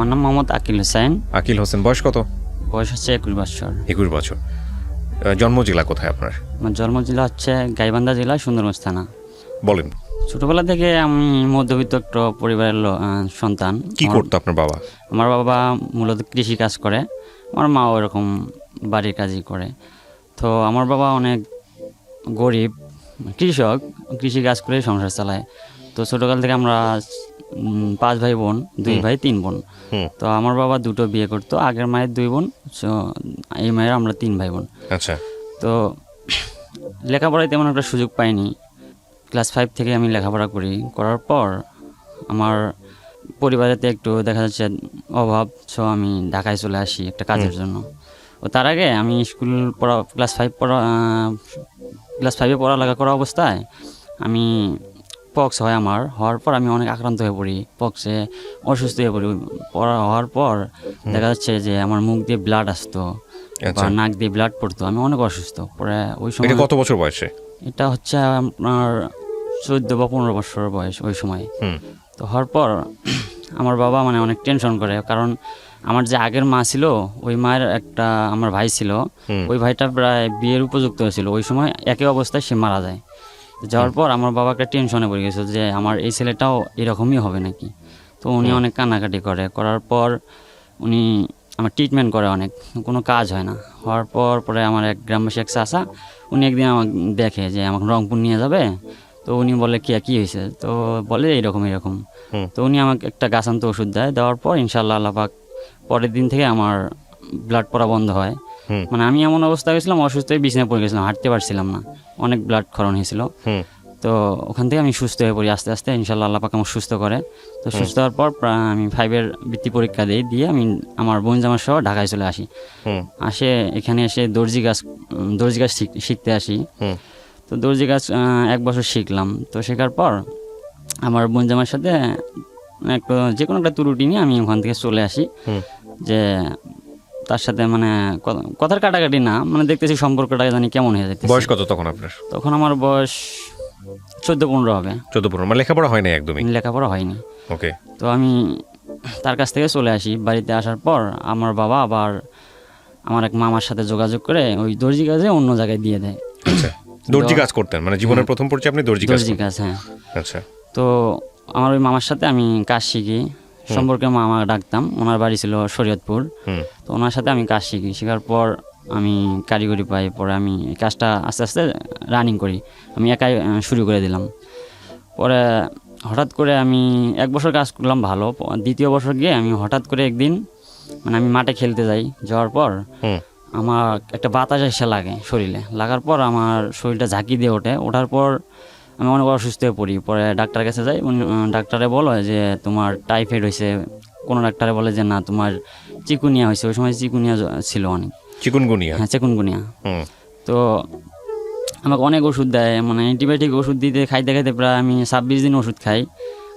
আমার নাম মোহাম্মদ আকিল হোসেন। আকিল হোসেন, বয়স কত? বয়স হচ্ছে 21 বছর। 21 বছর। জন্ম জেলা কোথায় আপনার? আমার জন্ম জেলা হচ্ছে গাইবান্ধা জেলা, সুন্দরগঞ্জ থানা। বলেন। ছোটবেলা থেকে আমি মধ্যবিত্ত একটা পরিবারের সন্তান। কি করতো আপনার বাবা? আমার বাবা মূলত কৃষি কাজ করে, আমার মাও এরকম বাড়ির কাজই করে। তো আমার বাবা অনেক গরিব কৃষক, কৃষি কাজ করে সংসার চালায়। তো ছোটকাল থেকে আমরা 5 ভাই বোন, 2 ভাই 3 বোন। তো আমার বাবা 2টো বিয়ে করতো, আগের মায়ের 2 বোন, এই মায়ের আমরা 3 ভাই বোন। আচ্ছা। তো লেখাপড়ায় তেমন একটা সুযোগ পাইনি। ক্লাস 5 থেকে আমি লেখাপড়া করার পর আমার পরিবারেতে একটু দেখা যাচ্ছে অভাব, সো আমি ঢাকায় চলে আসি একটা কাজের জন্য। ও তার আগে আমি স্কুল পড়া ক্লাস 5-এ পড়ালেখা করা অবস্থায় আমি পক্স হয়, আমার হওয়ার পর আমি অনেক আক্রান্ত হয়ে পড়ি, পক্সে অসুস্থ হয়ে পড়ি। হওয়ার পর দেখা যাচ্ছে যে আমার মুখ দিয়ে ব্লাড আসতো বা নাক দিয়ে ব্লাড পড়তো, আমি অনেক অসুস্থ। পরে ওই সময় কত বছর বয়সে? এটা হচ্ছে আপনার 14 বা 15 বছর বয়স ওই সময়। তো হওয়ার পর আমার বাবা মানে অনেক টেনশন করে, কারণ আমার যে আগের মা ছিল ওই মায়ের একটা আমার ভাই ছিল, ওই ভাইটা প্রায় বিয়ের উপযুক্ত হয়েছিল, ওই সময় একই অবস্থায় সে মারা যায়। যাওয়ার পর আমার বাবা একটা টেনশনে পড়ে গেছিল যে আমার এই ছেলেটাও এরকমই হবে নাকি। তো উনি অনেক কান্নাকাটি করার পর উনি আমার ট্রিটমেন্ট করে, অনেক কোনো কাজ হয় না। হওয়ার পরে আমার এক গ্রামবাসী এক চাচা, উনি একদিন আমাকে দেখে যে আমাকে রংপুর নিয়ে যাবে। তো উনি বলে কি হয়েছে? তো বলে এরকম। তো উনি আমাকে একটা গাছান্ত ওষুধ দেওয়ার পর ইনশাআল্লাহ আল্লাহ পাক পরের দিন থেকে আমার ব্লাড পড়া বন্ধ হয়। মানে আমি এমন অবস্থা হয়েছিলাম, অসুস্থ হয়ে বিছানায় পড়ে গেছিলাম, হাঁটতে পারছিলাম না, অনেক ব্লাড ক্ষরণ হয়েছিল। তো ওখান থেকে আমি সুস্থ হয়ে পড়ি আস্তে আস্তে, ইনশাআল্লাহ আল্লাহ পাক আমাকে সুস্থ করে। তো সুস্থ হওয়ার পর আমি 5-এর বৃত্তি পরীক্ষা দিয়ে আমি আমার বোন জামার সহ ঢাকায় চলে আসি। এখানে এসে দর্জি কাজ শিখতে আসি। তো দর্জি কাজ 1 বছর শিখলাম। তো শেখার পর আমার বোন জামার সাথে যে কোনো একটা ত্রুটি নিয়ে আমি ওখান থেকে চলে আসি, যে তার সাথে মানে কথার কাটাকাটি না, মানে দেখতেছি সম্পর্কটা জানি কেমন হয়ে যাচ্ছে। বয়স কত তখন আপনার? তখন আমার বয়স 14-15 হবে। 14-15, মানে লেখাপড়া হয় না একদমই? লেখাপড়া হয়নি। ওকে। তো আমি তার কাছ থেকে চলে আসি। বাড়িতে আসার পর আমার বাবা আবার আমার এক মামার সাথে যোগাযোগ করে ওই দর্জি কাজে অন্য জায়গায় দিয়ে দেয়। আচ্ছা, দর্জি কাজ করতেন মানে জীবনের প্রথম পরিচয় আপনি দর্জি কাজ? হ্যাঁ। আচ্ছা। তো আমার ওই মামার সাথে আমি কাজ শিখি, সম্পর্কে মামা ডাকতাম, ওনার বাড়ি ছিল শরীয়তপুর। তো ওনার সাথে আমি কাজ শেখার পর আমি কারিগরি পাই। পরে আমি এই কাজটা আস্তে আস্তে রানিং করি, আমি একাই শুরু করে দিলাম। পরে হঠাৎ করে আমি 1 বছর কাজ করলাম ভালো। 2য় বছর গিয়ে আমি হঠাৎ করে একদিন মানে আমি মাঠে খেলতে যাওয়ার পর আমার একটা বাতাস এসে লাগে শরীরে, লাগার পর আমার শরীরটা ঝাঁকি দিয়ে ওঠার পর আমি অনেক অসুস্থ হয়ে পড়ি। পরে ডাক্তারের কাছে যাই, ডাক্তারে বলে যে তোমার টাইফয়েড হয়েছে, কোনো ডাক্তারে বলে যে না তোমার চিকুনিয়া হয়েছে। ওই সময় চিকুনিয়া ছিল অনেক। চিকুনগুনিয়া? হ্যাঁ, চিকুনগুনিয়া। তো আমাকে অনেক ওষুধ দেয়, মানে অ্যান্টিবায়োটিক ওষুধ খাইতে প্রায় আমি 26 দিন ওষুধ খাই।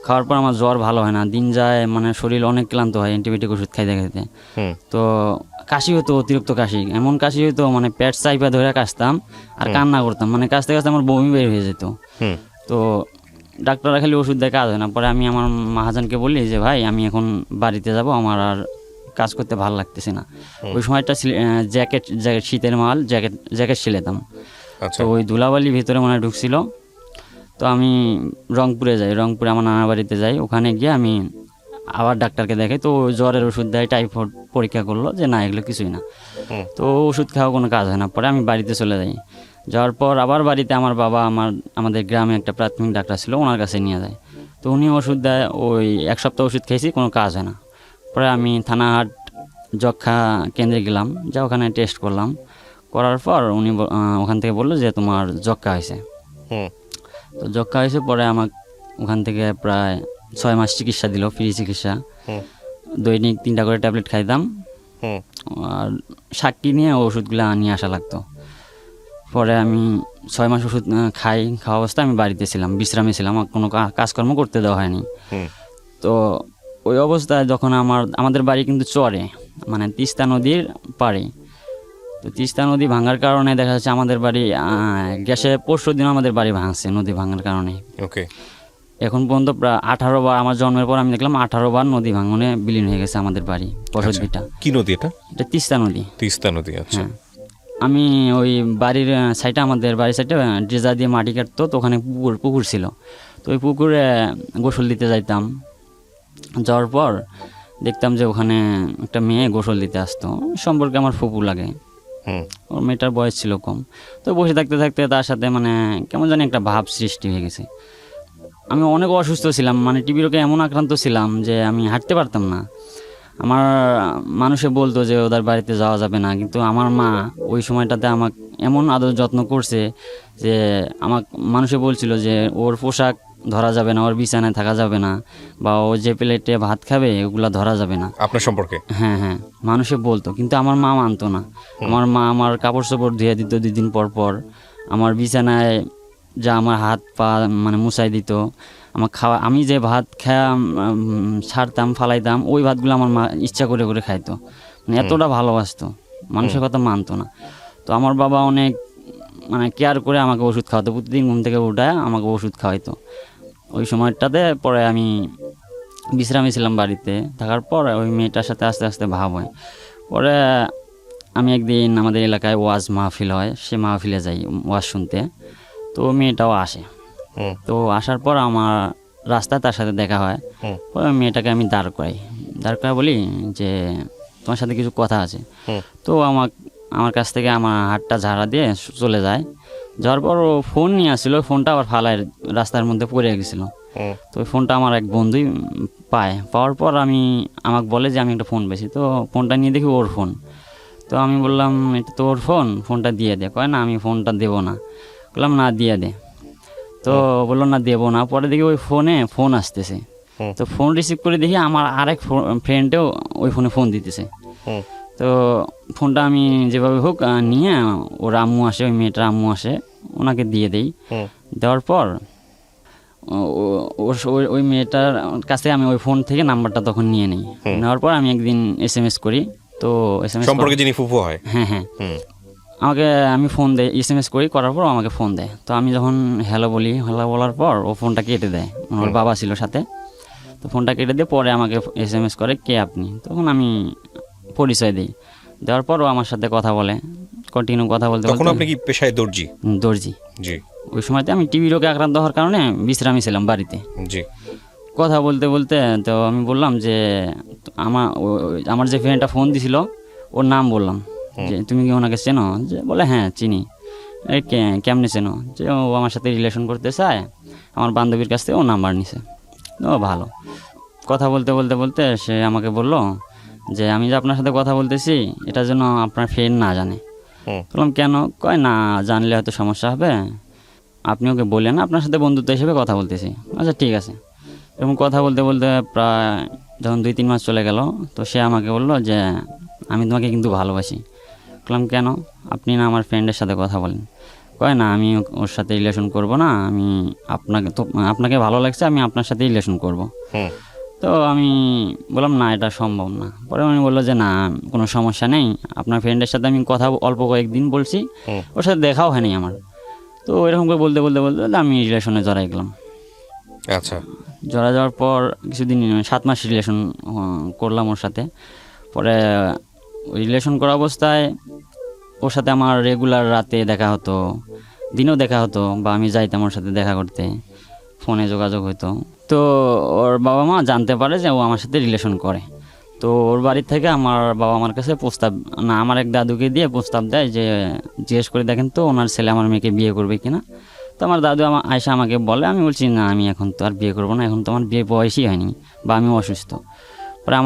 খাওয়ার পর আমার জ্বর ভালো হয় না, দিন যায়, মানে শরীর অনেক ক্লান্ত হয় অ্যান্টিবায়োটিক ওষুধ খাইতে। তো কাশি হতো, অতিরিক্ত কাশি, এমন কাশি হতো মানে পেট চাইপা ধরে কাশতাম আর কান্না করতাম, মানে কাশতে আমার বমি বের হয়ে যেত। তো ডাক্তাররা খালি ওষুধ দেয়, কাজ হয় না। পরে আমি আমার মহাজনকে বলি যে ভাই আমি এখন বাড়িতে যাব, আমার আর কাজ করতে ভালো লাগতেছে না। ওই সময়টা জ্যাকেট শীতের মাল জ্যাকেট সিলেতাম। তো ওই ধুলাবালি ভিতরে মনে ঢুকছিল। তো আমি রংপুরে যাই, রংপুরে আমার নানার বাড়িতে যাই। ওখানে গিয়ে আমি আবার ডাক্তারকে দেখাই। তো জ্বরের ওষুধ দেয়, টাইফয়েড পরীক্ষা করলো যে না এগুলো কিছুই না। তো ওষুধ খাওয়া কোনো কাজ হয় না। পরে আমি বাড়িতে চলে যাই। যাওয়ার পর আবার বাড়িতে আমার বাবা আমাদের গ্রামে একটা প্রাথমিক ডাক্তার ছিল, ওনার কাছে নিয়ে যায়। তো উনি ওষুধ দেয়, ওই 1 সপ্তাহ ওষুধ খেয়েছি, কোনো কাজ হয় না। পরে আমি থানাহাট যক্ষা কেন্দ্রে গেলাম, ওখানে টেস্ট করার পর উনি ওখান থেকে বললো যে তোমার যক্ষা হয়েছে। তো যক্ষা হয়েছে, পরে আমাকে ওখান থেকে প্রায় 6 মাস চিকিৎসা দিল, ফ্রি চিকিৎসা। দৈনিক 3টা করে ট্যাবলেট খাইতাম, আর সাক্ষী নিয়ে ওষুধগুলো নিয়ে আসা লাগতো। পরে আমি 6 মাস ওষুধ খাওয়া অবস্থায় আমি বাড়িতে ছিলাম, বিশ্রামে ছিলাম, কোনো কাজকর্ম করতে দেওয়া হয়নি। তো ওই অবস্থায় যখন আমাদের বাড়ি কিন্তু চরে, মানে তিস্তা নদীর পাড়ে। তো তিস্তা নদী ভাঙার কারণে দেখা যাচ্ছে আমাদের বাড়ি গ্যাসে 5 দিন আমাদের বাড়ি ভাঙছে নদী ভাঙার কারণে। ওকে। এখন পর্যন্ত প্রায় 18 বার, আমার জন্মের পর আমি দেখলাম 18 বার নদী ভাঙনে বিলীন হয়ে গেছে আমাদের বাড়ি বসতভিটা। কি নদী এটা? এটা তিস্তা নদী। তিস্তা নদী, আচ্ছা। হ্যাঁ, আমি ওই বাড়ির সাইডে, আমাদের বাড়ির সাইডে ড্রেজা দিয়ে মাটি কাটতো, তো ওখানে পুকুর ছিল, তো ওই পুকুরে গোসল দিতে যাইতাম। যাওয়ার পর দেখতাম যে ওখানে একটা মেয়ে গোসল দিতে আসতো, সম্পর্কে আমার ফুপু লাগে। ওর মেয়েটার বয়স ছিল কম, তো বসে থাকতে থাকতে তার সাথে মানে কেমন জানি একটা ভাব সৃষ্টি হয়ে গেছে। আমি অনেক অসুস্থ ছিলাম, মানে টিবি রোগে এমন আক্রান্ত ছিলাম যে আমি হাঁটতে পারতাম না। আমার মানুষে বলতো যে ওদের বাড়িতে যাওয়া যাবে না, কিন্তু আমার মা ওই সময়টাতে আমাকে এমন আদর যত্ন করছে যে আমাকে মানুষে বলছিল যে ওর পোশাক ধরা যাবে না, ওর বিছানায় থাকা যাবে না, বা ও যে প্লেটে ভাত খাবে ওগুলা ধরা যাবে না। আপনার সম্পর্কে? হ্যাঁ হ্যাঁ, মানুষে বলতো, কিন্তু আমার মা মানতো না। আমার মা আমার কাপড় চোপড় ধুয়ে দিত 2 দিন পর পর, আমার বিছানায় যা আমার হাত পা মানে মুছাই দিত, আমার খাওয়া, আমি যে ভাত ছাড়তাম ফালাইতাম ওই ভাতগুলো আমার মা ইচ্ছা করে করে খাইতো, মানে এতটা ভালোবাসতো, মানুষের কথা মানতো না। তো আমার বাবা অনেক মানে কেয়ার করে আমাকে ওষুধ খাওয়াতো, প্রতিদিন ঘুম থেকে উঠায় আমাকে ওষুধ খাওয়াইতো। ওই সময়টাতে পরে আমি বিশ্রামে ছিলাম বাড়িতে, থাকার পর ওই মেয়েটার সাথে আস্তে আস্তে ভাব হয়। পরে আমি একদিন আমাদের এলাকায় ওয়াজ মাহফিল হয়, সে মাহফিলে যাই ওয়াজ শুনতে, তো মেয়েটাও আসে। তো আসার পর আমার রাস্তায় তার সাথে দেখা হয়। পরে মেয়েটাকে আমি দাঁড় করাই বলি যে তোমার সাথে কিছু কথা আছে। তো আমার কাছ থেকে আমার হাতটা ঝাড়া দিয়ে চলে যায়। যাওয়ার পর ও ফোন নিয়ে আসছিল, ফোনটা আবার ফালায় রাস্তার মধ্যে পড়ে গেছিলো। তো ওই ফোনটা আমার এক বন্ধুই পাওয়ার পর আমাকে বলে যে আমি একটা ফোন পেয়েছি। তো ফোনটা নিয়ে দেখি ওর ফোন। তো আমি বললাম এটা তো ওর ফোনটা দিয়ে দে। কয় না আমি ফোনটা দেবো না। বললাম না দিয়ে দে। তো বললো না দেবো না। পরে দেখি ওই ফোন আসতেছে। তো ফোন রিসিভ করে দেখি আমার আরেক ফ্রেন্ডেও ওই ফোনে ফোন দিতেছে। তো ফোনটা আমি যেভাবে হোক নিয়ে ওর আম্মু আসে, ওই মেয়েটার আম্মু আসে, ওনাকে দিয়ে দেই। দেওয়ার পর ওই মেয়েটার কাছে আমি ওই ফোন থেকে নাম্বারটা তখন নিয়ে নিই। নেওয়ার পর আমি একদিন SMS করি। তো SMS সম্পর্কে যিনি ফুফু হয়, হ্যাঁ হ্যাঁ, আমি ফোন দেয়, SMS করি, করার পর আমাকে ফোন দেয়। তো আমি যখন হ্যালো বলার পর ও ফোনটা কেটে দেয়, ওর বাবা ছিল সাথে। তো ফোনটা কেটে দিয়ে পরে আমাকে SMS করে কে আপনি। তখন আমি পরিচয় দিই। দেওয়ার পর ও আমার সাথে কথা বলে, কন্টিনিউ কথা বলতে। তখন আপনি কি পেশায় দর্জি? দর্জি, জি। ওই সময়তে আমি টিবি রোগে আক্রান্ত হওয়ার কারণে বিশ্রামে ছিলাম বাড়িতে। জি। কথা বলতে বলতে তো আমি বললাম যে আমার যে ফ্রেন্ডটা ফোন দিছিল ওর নাম বললাম যে তুমি কি ওনাকে চেনো? যে বলে হ্যাঁ চিনি। কেমনে চেনো? যে ও আমার সাথে রিলেশন করতে চায়, আমার বান্ধবীর কাছ থেকে ও নাম্বার নিছে। ও ভালো। কথা বলতে বলতে বলতে সে আমাকে বলল যে আমি যে আপনার সাথে কথা বলতেছি এটা যেন আপনার ফ্রেন্ড না জানে। বললাম কেন? কয় না জানলে হয়তো সমস্যা হবে, আপনি ওকে বললেন আপনার সাথে বন্ধুত্ব হিসেবে কথা বলতেছি। আচ্ছা ঠিক আছে। এরকম কথা বলতে বলতে প্রায় যখন 2-3 মাস চলে গেল, তো সে আমাকে বললো যে আমি তোমাকে কিন্তু ভালোবাসি। বললাম কেন? আপনি না আমার ফ্রেন্ডের সাথে কথা বলেন। কয় না আমি ওর সাথে রিলেশন করব না, আমি আপনাকে ভালো লাগছে, আমি আপনার সাথে রিলেশন করব। তো আমি বললাম না এটা সম্ভব না। পরে উনি বললো যে না কোনো সমস্যা নেই, আপনার ফ্রেন্ডের সাথে আমি কথা অল্প কয়েকদিন বলছি, ওর সাথে দেখাও হয়নি আমার। তো এরকম করে বলতে বলতে বলতে আমি রিলেশনে জড়াই গেলাম। আচ্ছা। জড়া যাওয়ার পর কিছুদিন 7 মাস রিলেশন করলাম ওর সাথে। পরে রিলেশন করা অবস্থায় ওর সাথে আমার রেগুলার রাতে দেখা হতো, দিনেও দেখা হতো, বা আমি যাইতাম ওর সাথে দেখা করতে, ফোনে যোগাযোগ হতো। তো ওর বাবা মা জানতে পারে যে ও আমার সাথে রিলেশন করে। তো ওর বাড়ির থেকে আমার বাবা আমার কাছে আমার এক দাদুকে দিয়ে প্রস্তাব দেয় যে জিজ্ঞেস করে দেখেন তো ওনার ছেলে আমার মেয়েকে বিয়ে করবে কিনা। তো আমার দাদু আয়সা আমাকে বলে, আমি বলছি না আমি এখন তো আর বিয়ে করবো না, এখন তো আমার বিয়ে বয়সই হয়নি, বা আমি অসুস্থ। পরে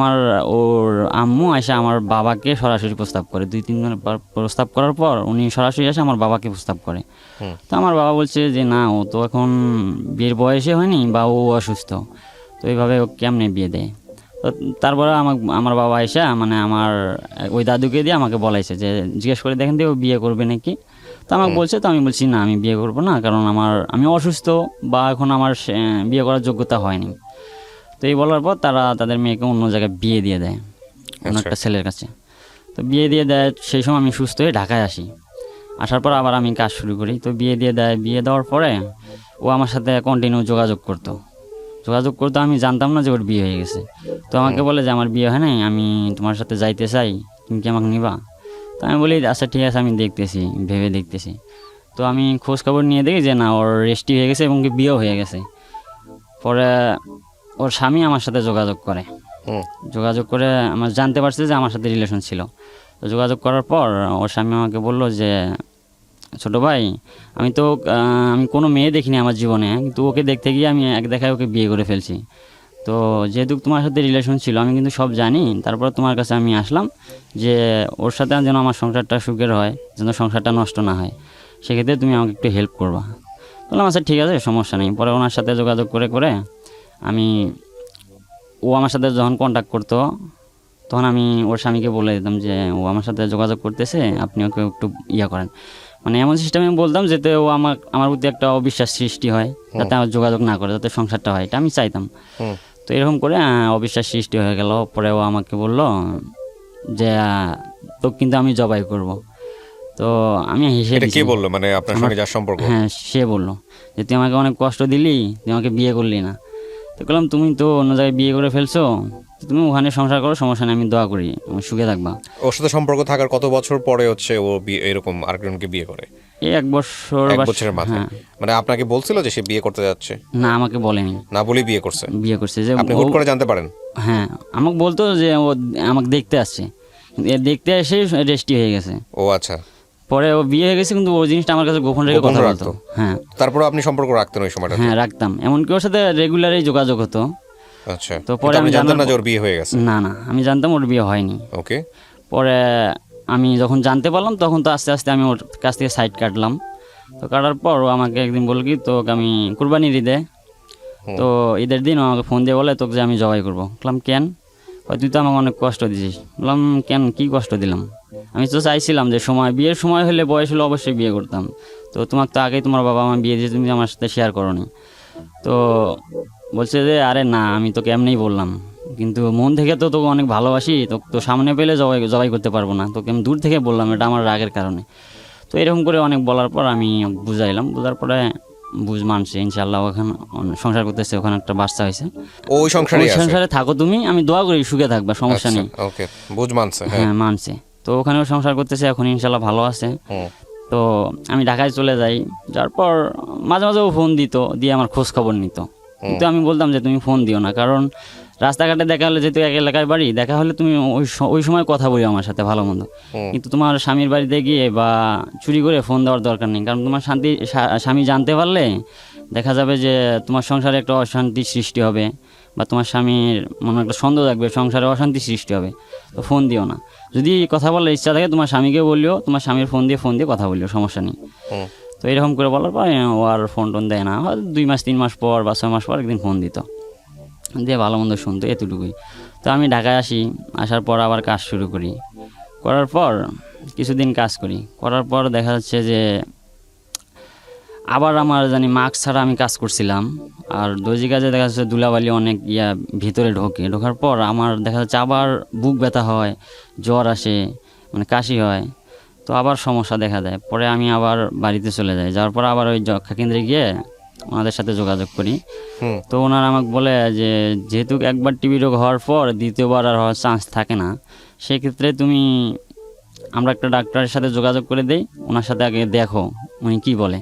ওর আম্মু আয়সা আমার বাবাকে সরাসরি প্রস্তাব করে। 2-3 বার প্রস্তাব করার পর উনি সরাসরি এসে আমার বাবাকে প্রস্তাব করে। তো আমার বাবা বলছে যে না ও তো এখন বিয়ের বয়সে হয়নি, বা ও অসুস্থ, তো এইভাবে ও কেমনে বিয়ে দেয়। তো তারপরে আমার বাবা এসে মানে আমার ওই দাদুকে দিয়ে আমাকে বলাইছে যে জিজ্ঞেস করে দেখেন দিয়ে ও বিয়ে করবে নাকি। তো আমাকে বলছে, তো আমি বলছি না আমি বিয়ে করবো না, কারণ আমি অসুস্থ, বা এখন আমার বিয়ে করার যোগ্যতা হয়নি। তো এই বলার পর তারা তাদের মেয়েকে অন্য জায়গায় বিয়ে দিয়ে দেয়, অন্য একটা ছেলের কাছে। তো বিয়ে দিয়ে দেয়, সেই সময় আমি সুস্থ হয়ে ঢাকায় আসি। আসার পর আবার আমি কাজ শুরু করি। তো বিয়ে দিয়ে দেয়। বিয়ে দেওয়ার পরে ও আমার সাথে কন্টিনিউ যোগাযোগ করতো, যোগাযোগ করতো, আমি জানতাম না যে ওর বিয়ে হয়ে গেছে। তো আমাকে বলে যে আমার বিয়ে হয় নাই, আমি তোমার সাথে যাইতে চাই, তুমি কি আমাকে নিবা? তো আমি বলি আচ্ছা ঠিক আছে, আমি দেখতেছি, ভেবে দেখতেছি। তো আমি খোঁজ খবর নিয়ে দেখি যে না, ওর রেজিস্ট্রি হয়ে গেছে এবং কি বিয়েও হয়ে গেছে। পরে ওর স্বামী আমার সাথে যোগাযোগ করে, যোগাযোগ করে আমার জানতে পারছে যে আমার সাথে রিলেশন ছিল। তো যোগাযোগ করার পর ওর স্বামী আমাকে বলল যে ছোটো ভাই, আমি কোনো মেয়ে দেখিনি আমার জীবনে, কিন্তু ওকে দেখতে গিয়ে আমি এক দেখায় ওকে বিয়ে করে ফেলছি। তো যেহেতু তোমার সাথে রিলেশন ছিল, আমি কিন্তু সব জানি, তারপর তোমার কাছে আমি আসলাম যে ওর সাথে যেন আমার সংসারটা সুখের হয়, যেন সংসারটা নষ্ট না হয়, সেক্ষেত্রে তুমি আমাকে একটু হেল্প করবা। বললাম আচ্ছা ঠিক আছে, সমস্যা নেই। পরে ওনার সাথে যোগাযোগ করে করে ও আমার সাথে যখন কন্ট্যাক্ট করতো, তখন আমি ওর স্বামীকে বলে দিতাম যে ও আমার সাথে যোগাযোগ করতেছে, আপনি ওকে একটু ইয়া করেন। মানে এমন সিস্টেমে আমি বলতাম যাতে ও আমার প্রতি একটা অবিশ্বাস সৃষ্টি হয়, যাতে আমার যোগাযোগ না করে, যাতে সংসারটা হয়, এটা আমি চাইতাম। তো এরকম করে অবিশ্বাস সৃষ্টি হয়ে গেল। পরে ও আমাকে বলল যে তো কিন্তু আমি জবাই করব। তো আমি হেসে এটা দিছি। কে বললো, মানে আপনার সঙ্গে যার সম্পর্ক? হ্যাঁ, সে বললো যে তুই আমাকে অনেক কষ্ট দিলি, তুই আমাকে বিয়ে করলি না। তো বললাম তুমি তো অন্য জায়গায় বিয়ে করে ফেলছো, তুমি ওখানে সংসার করো, সমস্যা নেই, আমি দোয়া করি তুমি সুখে থাকবা। ওর সাথে সম্পর্ক থাকার কত বছর পরে হচ্ছে ও এরকম আরেকজনকে বিয়ে করে? এই 1 বছর 1 বছরের মাথায়? হ্যাঁ। মানে আপনাকে বলছিল যে সে বিয়ে করতে যাচ্ছে? না, আমাকে বলেনি, না বলেই বিয়ে করছে? বিয়ে করছে যে আপনি হুট করে জানতে পারেন? হ্যাঁ, আমাকে বলতো যে ও আমাকে দেখতে আসছে, কিন্তু দেখতে এসে রেজিস্ট্রি হয়ে গেছে। ও আচ্ছা। পরে ও বিয়ে হয়ে গেছে, কিন্তু ওই জিনিসটা আমার কাছে গোপন রেখে গোপন কথা বলতো। রাখতো? হ্যাঁ। তারপরে আপনি সম্পর্ক রাখতেন ওই সময়টা? হ্যাঁ, রাখতাম, এমনকি ওর সাথে রেগুলারই যোগাযোগ হতো। আচ্ছা। তো পরে আপনি আমি জানতেন না জানলাম যে ওর বিয়ে হয়ে গেছে? না, আমি জানতাম ওর বিয়ে হয়নি। ওকে। পরে আমি যখন জানতে পারলাম, তখন তো আস্তে আস্তে আমি ওর কাছ থেকে সাইড কাটলাম। তো কাটার পর ও আমাকে একদিন বলল কি, তোকে আমি কুরবানির ঈদে, তো ঈদের দিন ও আমাকে ফোন দিয়ে বলে তোকে যে আমি জবাই করবো। বললাম কেন? তুই তো আমাকে অনেক কষ্ট দিছিস। বললাম কেন, কী কষ্ট দিলাম? আমি তো চাইছিলাম যে বিয়ের সময় হলে, বয়স হলে অবশ্যই বিয়ে করতাম। তো তোমাকে তো আগেই তোমার বাবা মা বিয়ে দিয়েছে, তুমি আমার সাথে শেয়ার করোনি। তো বলছে যে আরে না, আমি তোকে এমনিই বললাম, কিন্তু মন থেকে তো তোকে অনেক ভালোবাসি, তো সামনে পেলে জবাই করতে পারবো না, তোকে আমি দূর থেকে বললাম, এটা আমার রাগের কারণে। তো এরকম করে অনেক বলার পর আমি বুঝাইলাম, বোঝার পরে মানছে, ইনশাআল্লাহ ওখানে সংসার করতেছে, ওখানে একটা বাচ্চা হয়েছে। ওই সংসারে থাকো তুমি, আমি দোয়া করি সুখে থাকবা, সমস্যা নেই। ওকে, মানছে? হ্যাঁ, মানছে। তো ওখানেও সংসার করতেছে, এখন ইনশাআল্লাহ ভালো আছে। তো আমি ঢাকায় চলে যাই, যার পর মাঝে মাঝে ও ফোন দিত, দিয়ে আমার খোঁজ খবর নিত। কিন্তু আমি বলতাম যে তুমি ফোন দিও না, কারণ রাস্তাঘাটে দেখা হলে, যেহেতু এক এলাকায় বাড়ি, দেখা হলে তুমি ওই সময় কথা বলি আমার সাথে ভালো মন্দ, কিন্তু তোমার স্বামীর বাড়িতে গিয়ে বা চুরি করে ফোন দেওয়ার দরকার নেই। কারণ তোমার স্বামী জানতে পারলে দেখা যাবে যে তোমার সংসারে একটা অশান্তি সৃষ্টি হবে, বা তোমার স্বামীর মনে একটা সন্দেহ থাকবে, সংসারে অশান্তি সৃষ্টি হবে। তো ফোন দিও না। যদি কথা বলার ইচ্ছা থাকে তোমার স্বামীকে বলিও, তোমার স্বামীর ফোন দিয়ে কথা বলিও, সমস্যা নেই। তো এরকম করে বলার পর ও আর ফোন টোন দেয় না। 2 মাস 3 মাস পর বা 6 মাস পর একদিন ফোন দিত, দিয়ে ভালো মন্দ শুনতো, এতটুকুই। তো আমি ঢাকায় আসার পর আবার কাজ শুরু করি। করার পর কিছুদিন কাজ করার পর দেখা যাচ্ছে যে আবার আমার মাস্ক ছাড়া আমি কাজ করছিলাম। আর দর্জি কাজে দেখা যাচ্ছে ধুলাবালি অনেক ভিতরে ঢোকার পর আমার দেখা যাচ্ছে আবার বুক ব্যথা হয়, জ্বর আসে, কাশি হয়। তো আবার সমস্যা দেখা দেয়। পরে আমি আবার বাড়িতে চলে যাই, যাওয়ার পর আবার ওই যক্ষা কেন্দ্রে গিয়ে ওনাদের সাথে যোগাযোগ করি। তো ওনারা আমাকে বলে যে যেহেতু একবার টিবি রোগ হওয়ার পর দ্বিতীয়বার আর হওয়ার চান্স থাকে না, সেক্ষেত্রে আমরা একটা ডাক্তারের সাথে যোগাযোগ করে দেই, ওনার সাথে আগে দেখো উনি কী বলে।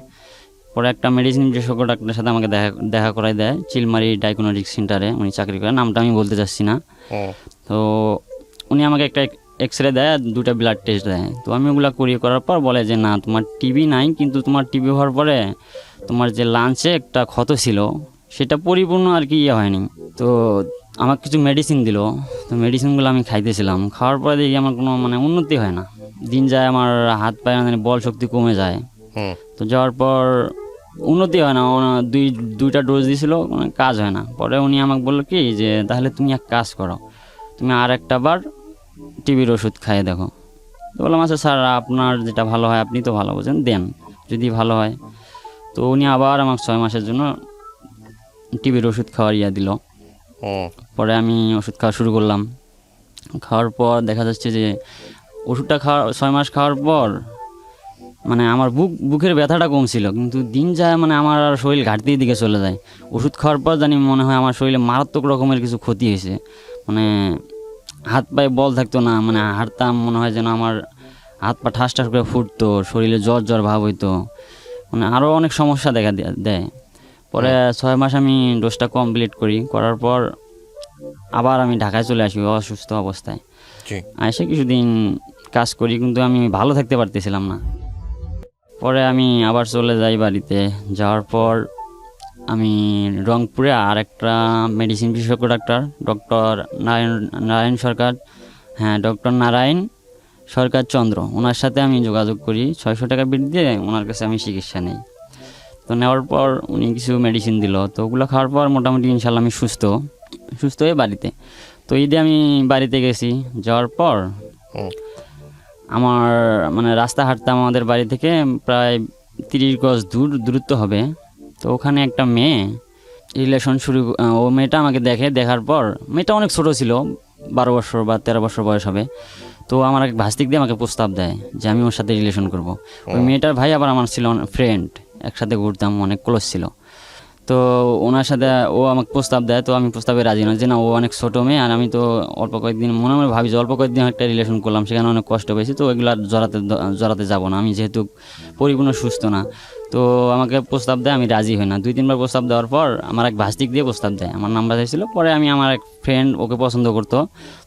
পরে একটা মেডিসিন বিশেষজ্ঞ ডাক্তারের সাথে আমাকে দেখা করাই দেয়, চিলমারি ডায়াগনস্টিক সেন্টারে উনি চাকরি করেন, নামটা আমি বলতে চাচ্ছি না। তো উনি আমাকে একটা এক্সরে দেয়, 2টা ব্লাড টেস্ট দেয়। তো আমি ওগুলো করার পর বলে যে না, তোমার টিবি নাই, কিন্তু তোমার টিবি হওয়ার পরে তোমার যে লাঞ্চে একটা ক্ষত ছিল, সেটা পরিপূর্ণ আর কি হয়নি। তো আমার কিছু মেডিসিন দিল, তো মেডিসিনগুলো আমি খাইতেছিলাম। খাওয়ার পরে দেখি আমার কোনো উন্নতি হয় না, দিন যায়, আমার হাত পায়ে বল শক্তি কমে যায়। তো যাওয়ার পর উন্নতি হয় না, 2টা ডোজ দিয়েছিল, কাজ হয় না। পরে উনি আমাকে বললো কি যে তাহলে তুমি এক কাজ করো, তুমি আর একটা বার টিবির ওষুধ খাইয়ে দেখো। তো বললাম আচ্ছা স্যার, আপনার যেটা ভালো হয়, আপনি তো ভালো বোঝেন, দেন যদি ভালো হয়। তো উনি আবার আমাকে 6 মাসের জন্য টিবির ওষুধ খাওয়ার দিল। পরে আমি ওষুধ খাওয়া শুরু করলাম। খাওয়ার পর দেখা যাচ্ছে যে ওষুধটা 6 মাস খাওয়ার পর মানে আমার বুকের ব্যথাটা কম ছিল, কিন্তু দিন যায় মানে আমার আর শরীর ঘাটতির দিকে চলে যায়। ওষুধ খাওয়ার পর জানি মনে হয় আমার শরীরে মারাত্মক রকমের কিছু ক্ষতি হয়েছে। মানে হাত পায়ে বল থাকতো না, মানে হাঁটতাম মনে হয় যেন আমার হাত পা ঠাস ঠাস করে ফুটতো, শরীরে জ্বর জ্বর ভাব হইতো, মানে আরও অনেক সমস্যা দেখা দেয়। পরে 6 মাস আমি ডোজটা কমপ্লিট করার পর আবার আমি ঢাকায় চলে আসি অসুস্থ অবস্থায়। জি। এসে কিছুদিন কাজ করি, কিন্তু আমি ভালো থাকতে পারতেছিলাম না। পরে আমি আবার চলে যাই বাড়িতে। যাওয়ার পর আমি রংপুরে আর একটা মেডিসিন বিশেষজ্ঞ ডক্টর নারায়ণ সরকার, হ্যাঁ ডক্টর নারায়ণ সরকার চন্দ্র, ওনার সাথে আমি যোগাযোগ করি। 600 টাকা বিল দিয়ে ওনার কাছে আমি চিকিৎসা নিই। তো নেওয়ার পর উনি কিছু মেডিসিন দিল, তো ওগুলো খাওয়ার পর মোটামুটি ইনশাল্লাহ আমি সুস্থ হয়ে বাড়িতে। তো ঈদে আমি বাড়িতে গেছি। যাওয়ার পর আমার মানে রাস্তা হাঁটতাম আমাদের বাড়ি থেকে প্রায় 30 গজ দূরত্ব হবে। তো ওখানে একটা মেয়ে রিলেশন ও মেয়েটা আমাকে দেখার পর, মেয়েটা অনেক ছোটো ছিল, 12 বছর বা 13 বছর বয়স হবে। তো আমার এক ভাস্তিক দিয়ে আমাকে প্রস্তাব দেয় যে আমি ওর সাথে রিলেশন করব। ওই মেয়েটার ভাই আবার আমার ছিল ফ্রেন্ড, একসাথে ঘুরতাম, অনেক ক্লোজ ছিল। তো ওনার সাথে ও আমাকে প্রস্তাব দেয়, তো আমি প্রস্তাবে রাজি নয়, যে না ও অনেক ছোটো মেয়ে, আর আমি তো অল্প কয়েকদিন মনে মনে ভাবি যে অল্প কয়েকদিন একটা রিলেশন করলাম, সেখানে অনেক কষ্ট পেয়েছি, তো এগুলো আর জড়াতে যাব না, আমি যেহেতু পরিপূর্ণ সুস্থ না। তো আমাকে প্রস্তাব দেয়, আমি রাজি হই না। 2-3 বার প্রস্তাব দেওয়ার পর আমার এক ভাস্তিক দিয়ে প্রস্তাব দেয়, আমার নাম্বার চাইছিল। পরে আমি আমার এক ফ্রেন্ড ওকে পছন্দ করতো,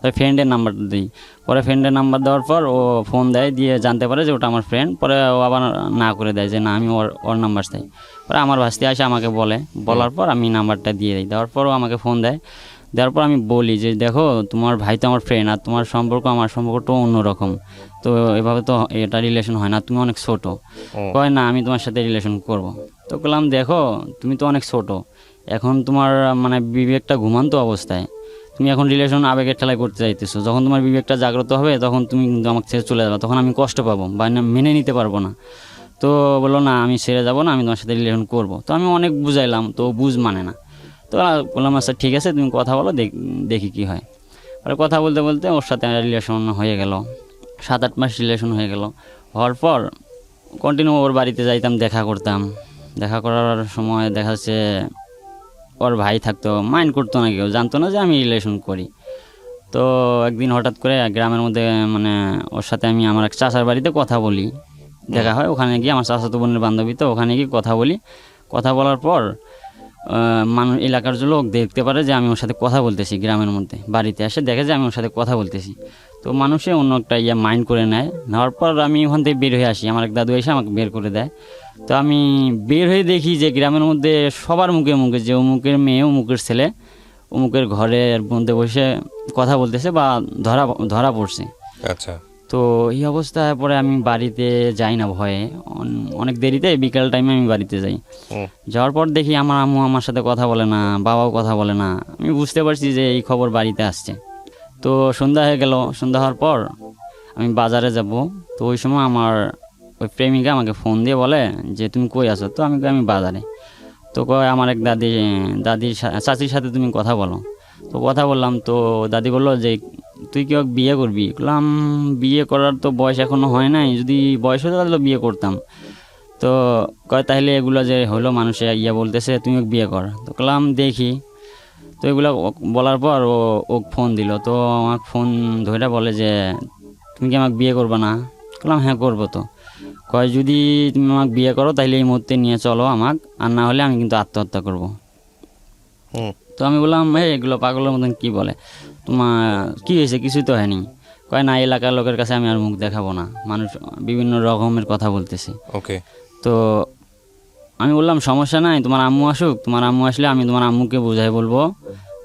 তাই ফ্রেন্ডের নাম্বারটা দিই। পরে ফ্রেন্ডের নাম্বার দেওয়ার পর ও ফোন দেয়, দিয়ে জানতে পারে যে ওটা আমার ফ্রেন্ড। পরে ও আবার না করে দেয় যে না আমি ওর নাম্বার চাই। পরে আমার ভাস্তি আসে আমাকে বলার পর আমি নাম্বারটা দিয়ে দিই। দেওয়ার পরও আমাকে ফোন দেওয়ার পর আমি বলি যে দেখো তোমার ভাই তো আমার ফ্রেন্ড, আর তোমার সম্পর্ক আমার সম্পর্কটাও অন্যরকম, তো এভাবে তো এটা রিলেশন হয় না, তুমি অনেক ছোটো। কয় না আমি তোমার সাথে রিলেশন করব। তো বললাম দেখো তুমি তো অনেক ছোটো, এখন তোমার মানে বিবেকটা ঘুমান্ত অবস্থায়, তুমি এখন রিলেশন আবেগের ঠেলায় করতে চাইতেছো। যখন তোমার বিবেকটা জাগ্রত হবে তখন তুমি কিন্তু আমাকে ছেড়ে চলে যাবে, তখন আমি কষ্ট পাবো বা মেনে নিতে পারবো না। তো বললো না আমি ছেড়ে যাবো না, আমি তোমার সাথে রিলেশন করবো। তো আমি অনেক বুঝাইলাম, তো মানে না। তো বললাম আচ্ছা ঠিক আছে তুমি কথা বলো, দেখি কি হয়। আর কথা বলতে বলতে ওর সাথে রিলেশন হয়ে গেল, 7-8 মাস রিলেশন হয়ে গেল। হওয়ার পর কন্টিনিউ ওর বাড়িতে যাইতাম, দেখা করতাম। দেখা করার সময় দেখা যাচ্ছে ওর ভাই থাকতো, মাইন্ড করতো না, কেউ জানতো না যে আমি রিলেশন করি। তো একদিন হঠাৎ করে গ্রামের মধ্যে মানে ওর সাথে আমি আমার এক চাচার বাড়িতে কথা বলি, দেখা হয়। ওখানে গিয়ে আমার চাচাতো বোনের বান্ধবী, তো ওখানে গিয়ে কথা বলি। কথা বলার পর মানুষ, এলাকার লোক দেখতে পারে যে আমি ওর সাথে কথা বলতেছি, গ্রামের মধ্যে বাড়িতে এসে দেখে যে আমি ওর সাথে কথা বলতেছি। তো মানুষে অন্য একটা মাইন্ড করে নেওয়ার পর আমি ওখান থেকে বের হয়ে আসি, আমার এক দাদু এসে আমাকে বের করে দেয়। তো আমি বের হয়ে দেখি যে গ্রামের মধ্যে সবার মুখে মুখে যে অমুকের মেয়ে, অমুকের ছেলে, অমুকের ঘরের মধ্যে বসে কথা বলতেছে বা ধরা পড়ছে। আচ্ছা। তো এই অবস্থায় পরে আমি বাড়িতে যাই না ভয়ে, অনেক দেরিতে বিকাল টাইমে আমি বাড়িতে যাই। যাওয়ার পর দেখি আমার আম্মু আমার সাথে কথা বলে না, বাবাও কথা বলে না। আমি বুঝতে পারছি যে এই খবর বাড়িতে আসছে। তো সন্ধ্যা হয়ে গেল, সন্ধ্যা হওয়ার পর আমি বাজারে যাব। তো ওই সময় আমার ওই প্রেমিকা আমাকে ফোন দিয়ে বলে যে তুমি কই আছো? তো আমি বাজারে। তো কয় আমার এক দাদির চাচির সাথে তুমি কথা বলো। তো কথা বললাম, তো দাদি বললো যে তুই কি ওকে বিয়ে করবি? বললাম বিয়ে করার তো বয়স এখনও হয় নাই, যদি বয়স হতো তাহলে বিয়ে করতাম। তো কয় তাহলে এগুলো যে হলো মানুষে বলতেছে তুমি ওকে বিয়ে কর। তো বললাম দেখি। তো এগুলো বলার পর ও ফোন দিল। তো আমাকে ফোন ধরে বলে যে তুমি কি আমাকে বিয়ে করবে না? বললাম হ্যাঁ করবো। তো কয় যদি তুমি আমাকে বিয়ে করো তাহলে এই মুহূর্তে নিয়ে চলো আমাকে, আর না হলে আমি কিন্তু আত্মহত্যা করবো। তো আমি বললাম এগুলো পাগলের মতন কি বলে, তোমার কী হয়েছে? কিছুই তো হয়নি। কয় না এলাকার লোকের কাছে আমি আর মুখ দেখাবো না, মানুষ বিভিন্ন রকমের কথা বলতেছে। ওকে। তো আমি বললাম সমস্যা নাই, তোমার আম্মু আসুক, তোমার আম্মু আসলে আমি তোমার আম্মুকে বোঝাই বলবো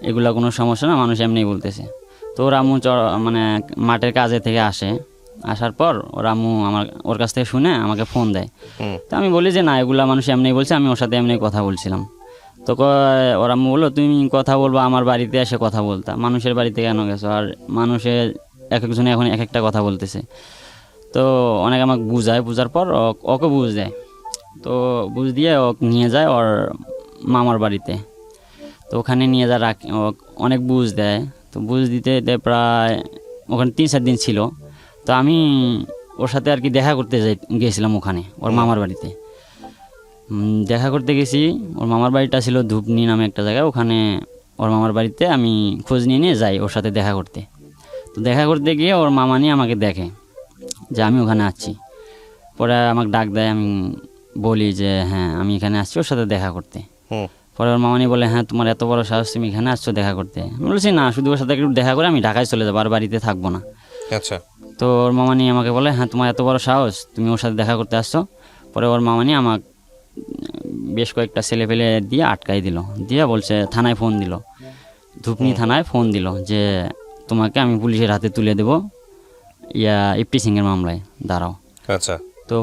এগুলো কোনো সমস্যা না, মানুষ এমনিই বলতেছে। তো ওর আম্মু মানে মাঠের কাজে থেকে আসার পর ওর আম্মু ওর কাছ থেকে শুনে আমাকে ফোন দেয়। তো আমি বলি যে না এগুলা মানুষ এমনিই বলছে, আমি ওর সাথে এমনি কথা বলছিলাম। তো ওর আম্মু বললো তুমি কথা বলবো, আমার বাড়িতে এসে কথা বলতা, মানুষের বাড়িতে কেন গেছো? আর মানুষের এক একজনে এখন এক একটা কথা বলতেছে। তো অনেক আমাকে বুঝার পর ওকে বুঝ দেয়। তো বুঝ দিয়ে ওকে নিয়ে যায় ওর মামার বাড়িতে। তো ওখানে নিয়ে যা অনেক বুঝ দেয়। তো বুঝ দিতে প্রায় ওখানে 3-4 দিন ছিল। তো আমি ওর সাথে আর কি দেখা করতে গিয়েছিলাম ওখানে ওর মামার বাড়িতে। দেখা করতে গেছি, ওর মামার বাড়িটা ছিল ধূপনি নামে একটা জায়গায়, ওখানে ওর মামার বাড়িতে আমি খোঁজ নিয়ে নিয়ে যাই ওর সাথে দেখা করতে। তো দেখা করতে গিয়ে ওর মামা নিয়ে আমাকে দেখে যে আমি ওখানে আছি, পরে আমাকে ডাক দেয়, আমি বলি যে হ্যাঁ আমি এখানে আসছি ওর সাথে দেখা করতে। হুম। পরে ওর মামানি বলে হ্যাঁ তোমার এত বড় সাহস, তুমি এখানে আসছো দেখা করতে? আমি বলছি না, শুধু ওর সাথে একটু দেখা করে আমি ঢাকায় চলে যাবো, আর বাড়িতে থাকবো না। আচ্ছা। তো ওর মামানি আমাকে বলে হ্যাঁ তোমার এত বড় সাহস, তুমি ওর সাথে দেখা করতে আসছো? পরে ওর মামানি আমাকে বেশ কয়েকটা ছেলে ফেলে দিয়ে আটকাই দিল, দিয়ে বলছে থানায় ফোন দিল, ধূপনি থানায় ফোন দিল যে তোমাকে আমি পুলিশের হাতে তুলে দেবো ইফটিজিংয়ের মামলায়, দাঁড়াও। আচ্ছা। তো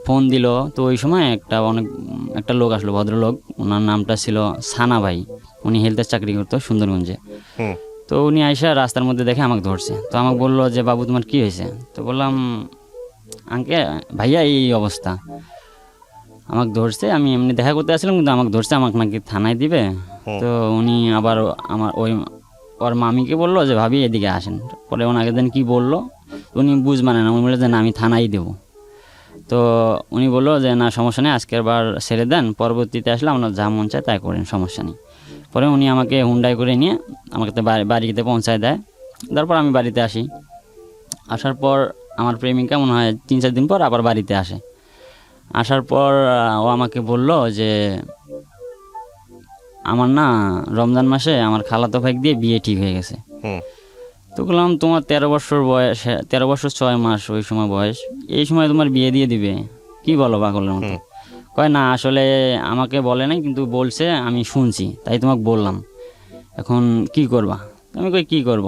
ফোন দিল। তো ওই সময় একটা লোক আসলো, ভদ্রলোক, ওনার নামটা ছিল সানা ভাই, উনি হেলথের চাকরি করতো সুন্দরগঞ্জে। হুম। তো উনি আইসা রাস্তার মধ্যে দেখে আমাকে ধরছে। তো আমাকে বললো যে বাবু তোমার কী হয়েছে? তো বললাম ভাইয়া এই অবস্থা, আমাকে ধরছে, আমি এমনি দেখা করতে আসছিলাম কিন্তু আমাকে ধরছে, আমাকে নাকি থানায় দিবে। তো উনি আবার আমার ওর মামিকে বললো যে ভাবি এদিকে আসেন। পরে ওনাকে দেন কি বললো, উনি মানে না, উনি বললো যে না আমি থানায় দেবো। তো উনি বললো যে না সমস্যা নেই, আজকের বার ছেড়ে দেন, পরবর্তীতে আসলে আপনার যা মন চায় তাই করেন, সমস্যা নেই। পরে উনি আমাকে হুন্ডাই করে নিয়ে আমাকে তো বাড়িতে পৌঁছায় দেয়। তারপর আমি বাড়িতে আসি। আসার পর আমার প্রেমিকা মনে হয় 3-4 দিন পর আবার বাড়িতে আসে। আসার পর ও আমাকে বলল যে আমার না রমজান মাসে আমার খালাতো ভাই দিয়ে বিয়ে ঠিক হয়ে গেছে। হুম। তো বললাম তোমার 13 বছর বয়স, 13 বছর 6 মাস ওই সময় বয়স, এই সময় তোমার বিয়ে দিয়ে দিবে? কি বলো পাগলের মতো? কয় না আসলে আমাকে বলে নাই, কিন্তু বলছে আমি শুনছি তাই তোমাকে বললাম, এখন কি করবা? আমি কই কী করব?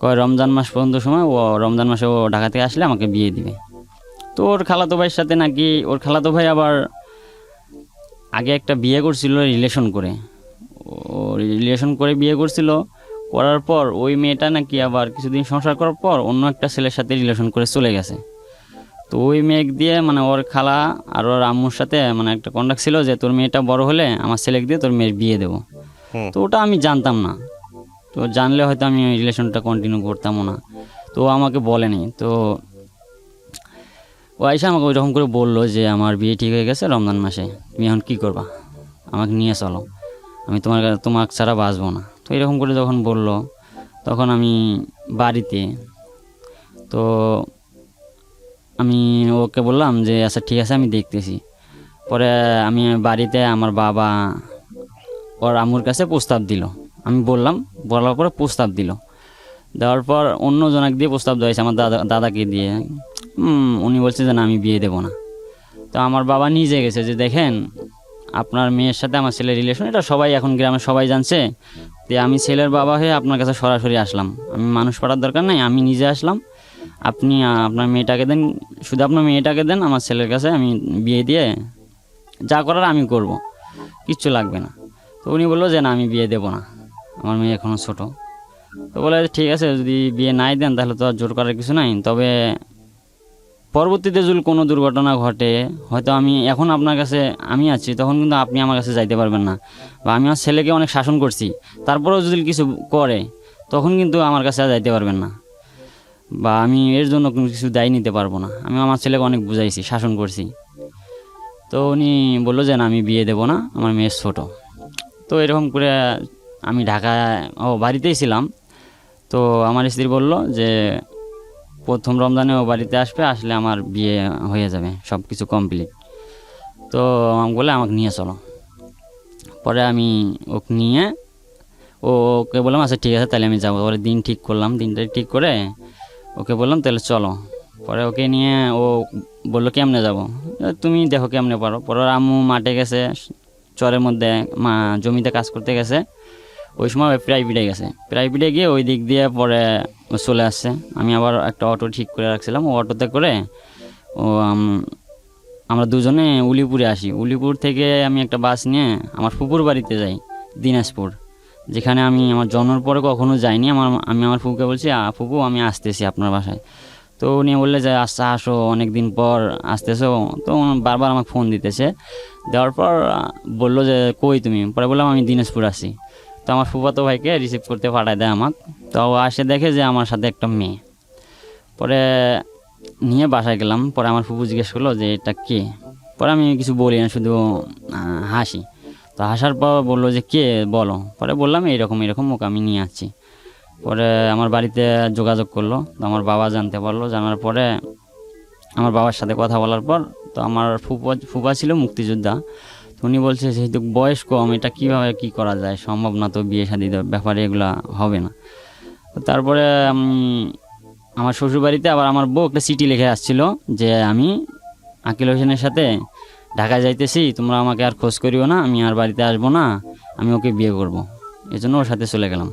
কয় রমজান মাস পর্যন্ত সময়, ও রমজান মাসে ও ঢাকা থেকে আসলে আমাকে বিয়ে দিবে। তো ওর খালাতো ভাইয়ের সাথে নাকি, ওর খালাতো ভাই আবার আগে একটা বিয়ে করছিল রিলেশন করে, ও রিলেশন করে বিয়ে করছিল, করার পর ওই মেয়েটা নাকি আবার কিছুদিন সংসার করার পর অন্য একটা ছেলের সাথে রিলেশন করে চলে গেছে। তো ওই মেয়ে দিয়ে মানে ওর খালা আর ওর আম্মুর সাথে মানে একটা কন্ট্যাক্ট ছিল যে তোর মেয়েটা বড় হলে আমার ছেলেকে দিয়ে তোর মেয়ের বিয়ে দেবো। তো ওটা আমি জানতাম না, তো জানলে হয়তো আমি ওই রিলেশনটা কন্টিনিউ করতামও না। তো ও আমাকে বলেনি। তো ও আইসা আমাকে ওইরকম করে বললো যে আমার বিয়ে ঠিক হয়ে গেছে রমজান মাসে, তুমি এখন কী করবা, আমাকে নিয়ে চলো, আমি তোমাকে ছাড়া বাঁচবো না। তো এরকম করে যখন বললো তখন আমি বাড়িতে, তো আমি ওকে বললাম যে আচ্ছা ঠিক আছে আমি দেখতেছি। পরে আমি বাড়িতে আমার বাবা ওর আম্মুর কাছে প্রস্তাব দিল, আমি বলার পরে প্রস্তাব দিল, দেওয়ার পর অন্য জনক দিয়ে প্রস্তাব দেওয়া হয়েছে, আমার দাদাকে দিয়ে। উনি বলছে যে না আমি বিয়ে দেবো না। তো আমার বাবা নিজে গেছে যে দেখেন আপনার মেয়ের সাথে আমার ছেলের রিলেশন, এটা সবাই এখন গ্রামে সবাই জানছে, তো আমি ছেলের বাবা হয়ে আপনার কাছে সরাসরি আসলাম, আমি মানুষ পাঠার দরকার নাই, আমি নিজে আসলাম, আপনি আপনার মেয়েটাকে দেন, শুধু আপনার মেয়েটাকে দেন আমার ছেলের কাছে, আমি বিয়ে দিয়ে যা করার আমি করব, কিচ্ছু লাগবে না। তো উনি বললো যে না আমি বিয়ে দেবো না, আমার মেয়ে এখনও ছোটো। তো বলে ঠিক আছে যদি বিয়ে নাই দেন তাহলে তো আর জোর করার কিছু নাই, তবে পরবর্তীতে যদি কোনো দুর্ঘটনা ঘটে, হয়তো আমি এখন আপনার কাছে আমি আছি, তখন কিন্তু আপনি আমার কাছে যাইতে পারবেন না, বা আমি আমার ছেলেকে অনেক শাসন করছি, তারপরেও যদি কিছু করে তখন কিন্তু আমার কাছে আর যাইতে পারবেন না, বা আমি এর জন্য কোনো কিছু দায়ী নিতে পারবো না, আমি আমার ছেলেকে অনেক বুঝাইছি, শাসন করছি। তো উনি বললো যে না আমি বিয়ে দেবো না, আমার মেয়ে ছোটো। তো এরকম করে আমি ঢাকায় বাড়িতেই ছিলাম। তো আমার স্ত্রী বলল যে প্রথম রমজানে ও বাড়িতে আসবে, আসলে আমার বিয়ে হয়ে যাবে, সব কিছু কমপ্লিট। তো আমাকে বলে আমাকে নিয়ে চলো। পরে আমি ওকে নিয়ে ওকে বললাম আচ্ছা ঠিক আছে তাহলে আমি যাবো। পরে দিন ঠিক করলাম, দিনটা ঠিক করে ওকে বললাম তাহলে চলো। পরে ওকে নিয়ে ও বললো কেমনে যাব, তুমি দেখো কেমনে পারো। পরে ওর আম্মু মাঠে গেছে, চরের মধ্যে জমিতে কাজ করতে গেছে, ওই সময় প্রাইভেটে গেছে, প্রাইভেটে গিয়ে ওই দিক দিয়ে পরে চলে আসছে। আমি আবার একটা অটো ঠিক করে রাখছিলাম, ও অটোতে করে ও আমরা দুজনে উলিপুরে আসি। উলিপুর থেকে আমি একটা বাস নিয়ে আমার ফুপুর বাড়িতে যাই, দিনাজপুর, যেখানে আমি আমার জন্মের পরে কখনো যাইনি। আমি আমার ফুপুকে বলছি ফুপু আমি আসতেছি আপনার বাসায়। তো উনি বললে যে আচ্ছা আসো, অনেক দিন পর আসতেছো। তো বারবার আমাকে ফোন দিতেছে, দেওয়ার পর বললো যে কই তুমি? পরে বললাম আমি দিনাজপুর আসি। তো আমার ফুফাতো ভাইকে রিসিভ করতে পাঠায় দেয় আমাকে। তো আসে দেখে যে আমার সাথে একটা মেয়ে। পরে নিয়ে বাসায় গেলাম। পরে আমার ফুপু জিজ্ঞেস করলো যে এটা কে। পরে আমি কিছু বলি না, শুধু হাসি। তো হাসার পর বললো যে কে বলো। পরে বললাম এইরকম এরকম, ওকে আমি নিয়ে আসছি। পরে আমার বাড়িতে যোগাযোগ করলো, তো আমার বাবা জানতে পারলো। জানার পরে আমার বাবার সাথে কথা বলার পর, তো আমার ফুপা ছিল মুক্তিযোদ্ধা। তো উনি বলছে যেহেতু বয়স কম, এটা কীভাবে কী করা যায়, সম্ভব না তো, বিয়ে শাদির ব্যাপারে এগুলা হবে না। তো তারপরে আমি আমার শ্বশুরবাড়িতে আবার আমার বউ একটা চিঠি লিখে আসছিল যে আমি আকিল হোসেনের সাথে ঢাকায় যাইতেছি, তোমরা আমাকে আর খোঁজ করিও না, আমি আর বাড়িতে আসবো না, আমি ওকে বিয়ে করব। এই জন্য ওর সাথে চলে গেলাম।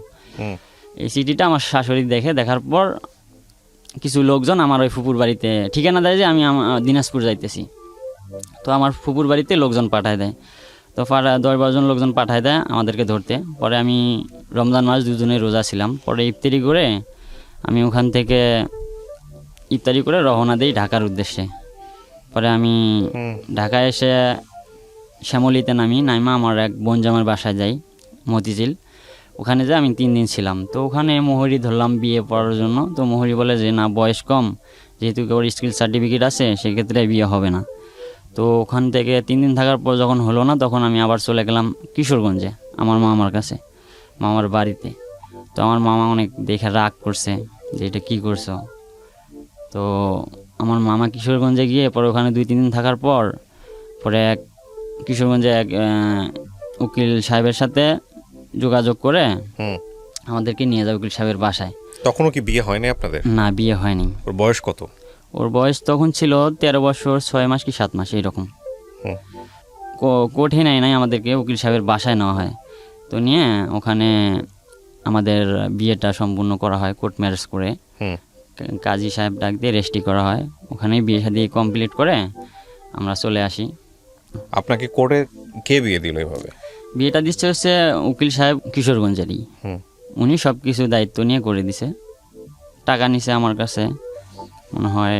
এই চিঠিটা আমার শাশুড়ি দেখার পর কিছু লোকজন আমার ওই ফুপুর বাড়িতে ঠিকানা দেয় যে আমি দিনাজপুর যাইতেছি। তো আমার ফুপুর বাড়িতে লোকজন পাঠায় দেয়। তো 10-12 জন লোকজন পাঠায় দেয় আমাদেরকে ধরতে। পরে আমি রমজান মাস 2 জনের রোজা ছিলাম। পরে ইফতারি করে আমি ওখান থেকে রওনা দিই ঢাকার উদ্দেশ্যে। পরে আমি ঢাকায় এসে শ্যামলীতে নাইমা আমার এক বোনজামার বাসায় যাই, মতিঝিল। ওখানে যে আমি 3 দিন ছিলাম। তো ওখানে মোহরি ধরলাম বিয়ে পড়ার জন্য। তো মোহরি বলে যে না, বয়স কম, যেহেতু ওর স্কিল সার্টিফিকেট আছে সেক্ষেত্রে বিয়ে হবে না। তো ওখান থেকে 3 দিন থাকার পর যখন হলো না, তখন আমি আবার চলে গেলাম কিশোরগঞ্জে আমার মামার কাছে, মামার বাড়িতে। তো আমার মামা অনেক দেখে রাগ করছে যে এটা কী করছো। তো আমার মামা কিশোরগঞ্জে গিয়ে পরে ওখানে 2-3 দিন থাকার পর পরে কিশোরগঞ্জে এক উকিল সাহেবের সাথে যোগাযোগ করে আমাদেরকে নিয়ে যায় উকিল সাহেবের বাসায়। তখনও কি বিয়ে হয়নি আপনাদের? না, বিয়ে হয়নি। ওর বয়স কত? ওর বয়স তখন ছিল 13 বছর 6 মাস কি 7 মাস এইরকম। কোর্টে নাই আমাদেরকে, উকিল সাহেবের বাসায় নেওয়া হয়। তো নিয়ে ওখানে আমাদের বিয়েটা সম্পূর্ণ করা হয় কোর্ট ম্যারেজ করে। কাজী সাহেব ডাক দিয়ে রেজিস্ট্রি করা হয়। ওখানেই বিয়ে শাদী কমপ্লিট করে আমরা চলে আসি। আপনাকে কোর্টে কে বিয়ে দিল এভাবে? বিয়েটা দিচ্ছে হচ্ছে উকিল সাহেব কিশোরগঞ্জেরই। উনি সব কিছু দায়িত্ব নিয়ে করে দিছে। টাকা নিছে আমার কাছে মনে হয়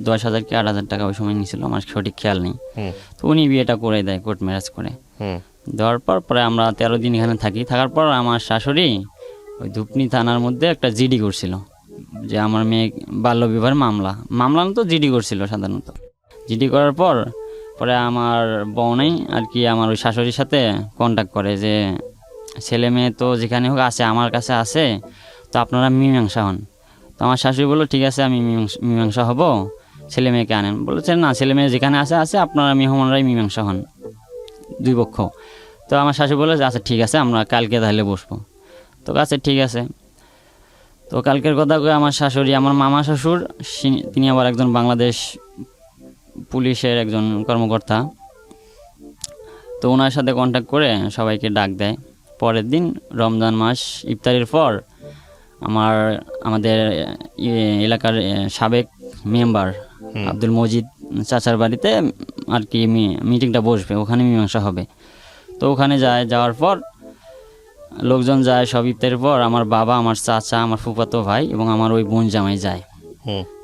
10,000 কি 8,000 টাকা ওই সময় নিয়েছিল, আমার সঠিক খেয়াল নেই। তো উনি বিয়েটা করে দেয় কোর্ট ম্যারেজ করে। দেওয়ার পর পরে আমরা 13 দিন এখানে থাকার পর আমার শাশুড়ি ওই ধুপনি থানার মধ্যে একটা জিডি করছিল যে আমার মেয়ে বাল্যবিবাহের মামলা তো জিডি করছিল সাধারণত। জিডি করার পর পরে আমার বোনই আর কি আমার ওই শাশুড়ির সাথে কন্ট্যাক্ট করে যে ছেলে মেয়ে তো যেখানে হোক আছে, আমার কাছে আছে, তো আপনারা মীমাংসা হন। তো আমার শাশুড়ি বললো ঠিক আছে, আমি মীমাংসা হব, ছেলে মেয়েকে আনেন। বলেছেন না, ছেলে মেয়ে যেখানে আছে আপনারা মেহমানরাই মীমাংসা হন, 2 পক্ষ। তো আমার শাশুড়ি বলে যে আচ্ছা ঠিক আছে, আমরা কালকে তাহলে বসবো। তো আচ্ছা ঠিক আছে। তো কালকের কথা কয়ে আমার শাশুড়ি, আমার মামা শ্বশুর, তিনি আবার একজন বাংলাদেশ পুলিশের একজন কর্মকর্তা। তো ওনার সাথে কন্ট্যাক্ট করে সবাইকে ডাক দেয়। পরের দিন রমজান মাস ইফতারির পর আমাদের এলাকার সাবেক মেম্বার আব্দুল মজিদ চাচার বাড়িতে আর কি মিটিংটা বসবে, ওখানে মীমাংসা হবে। তো ওখানে যাওয়ার পর লোকজন যায় সব। ইফতারের পর আমার বাবা, আমার চাচা, আমার ফুফাতো ভাই এবং আমার ওই বোন জামাই যায়।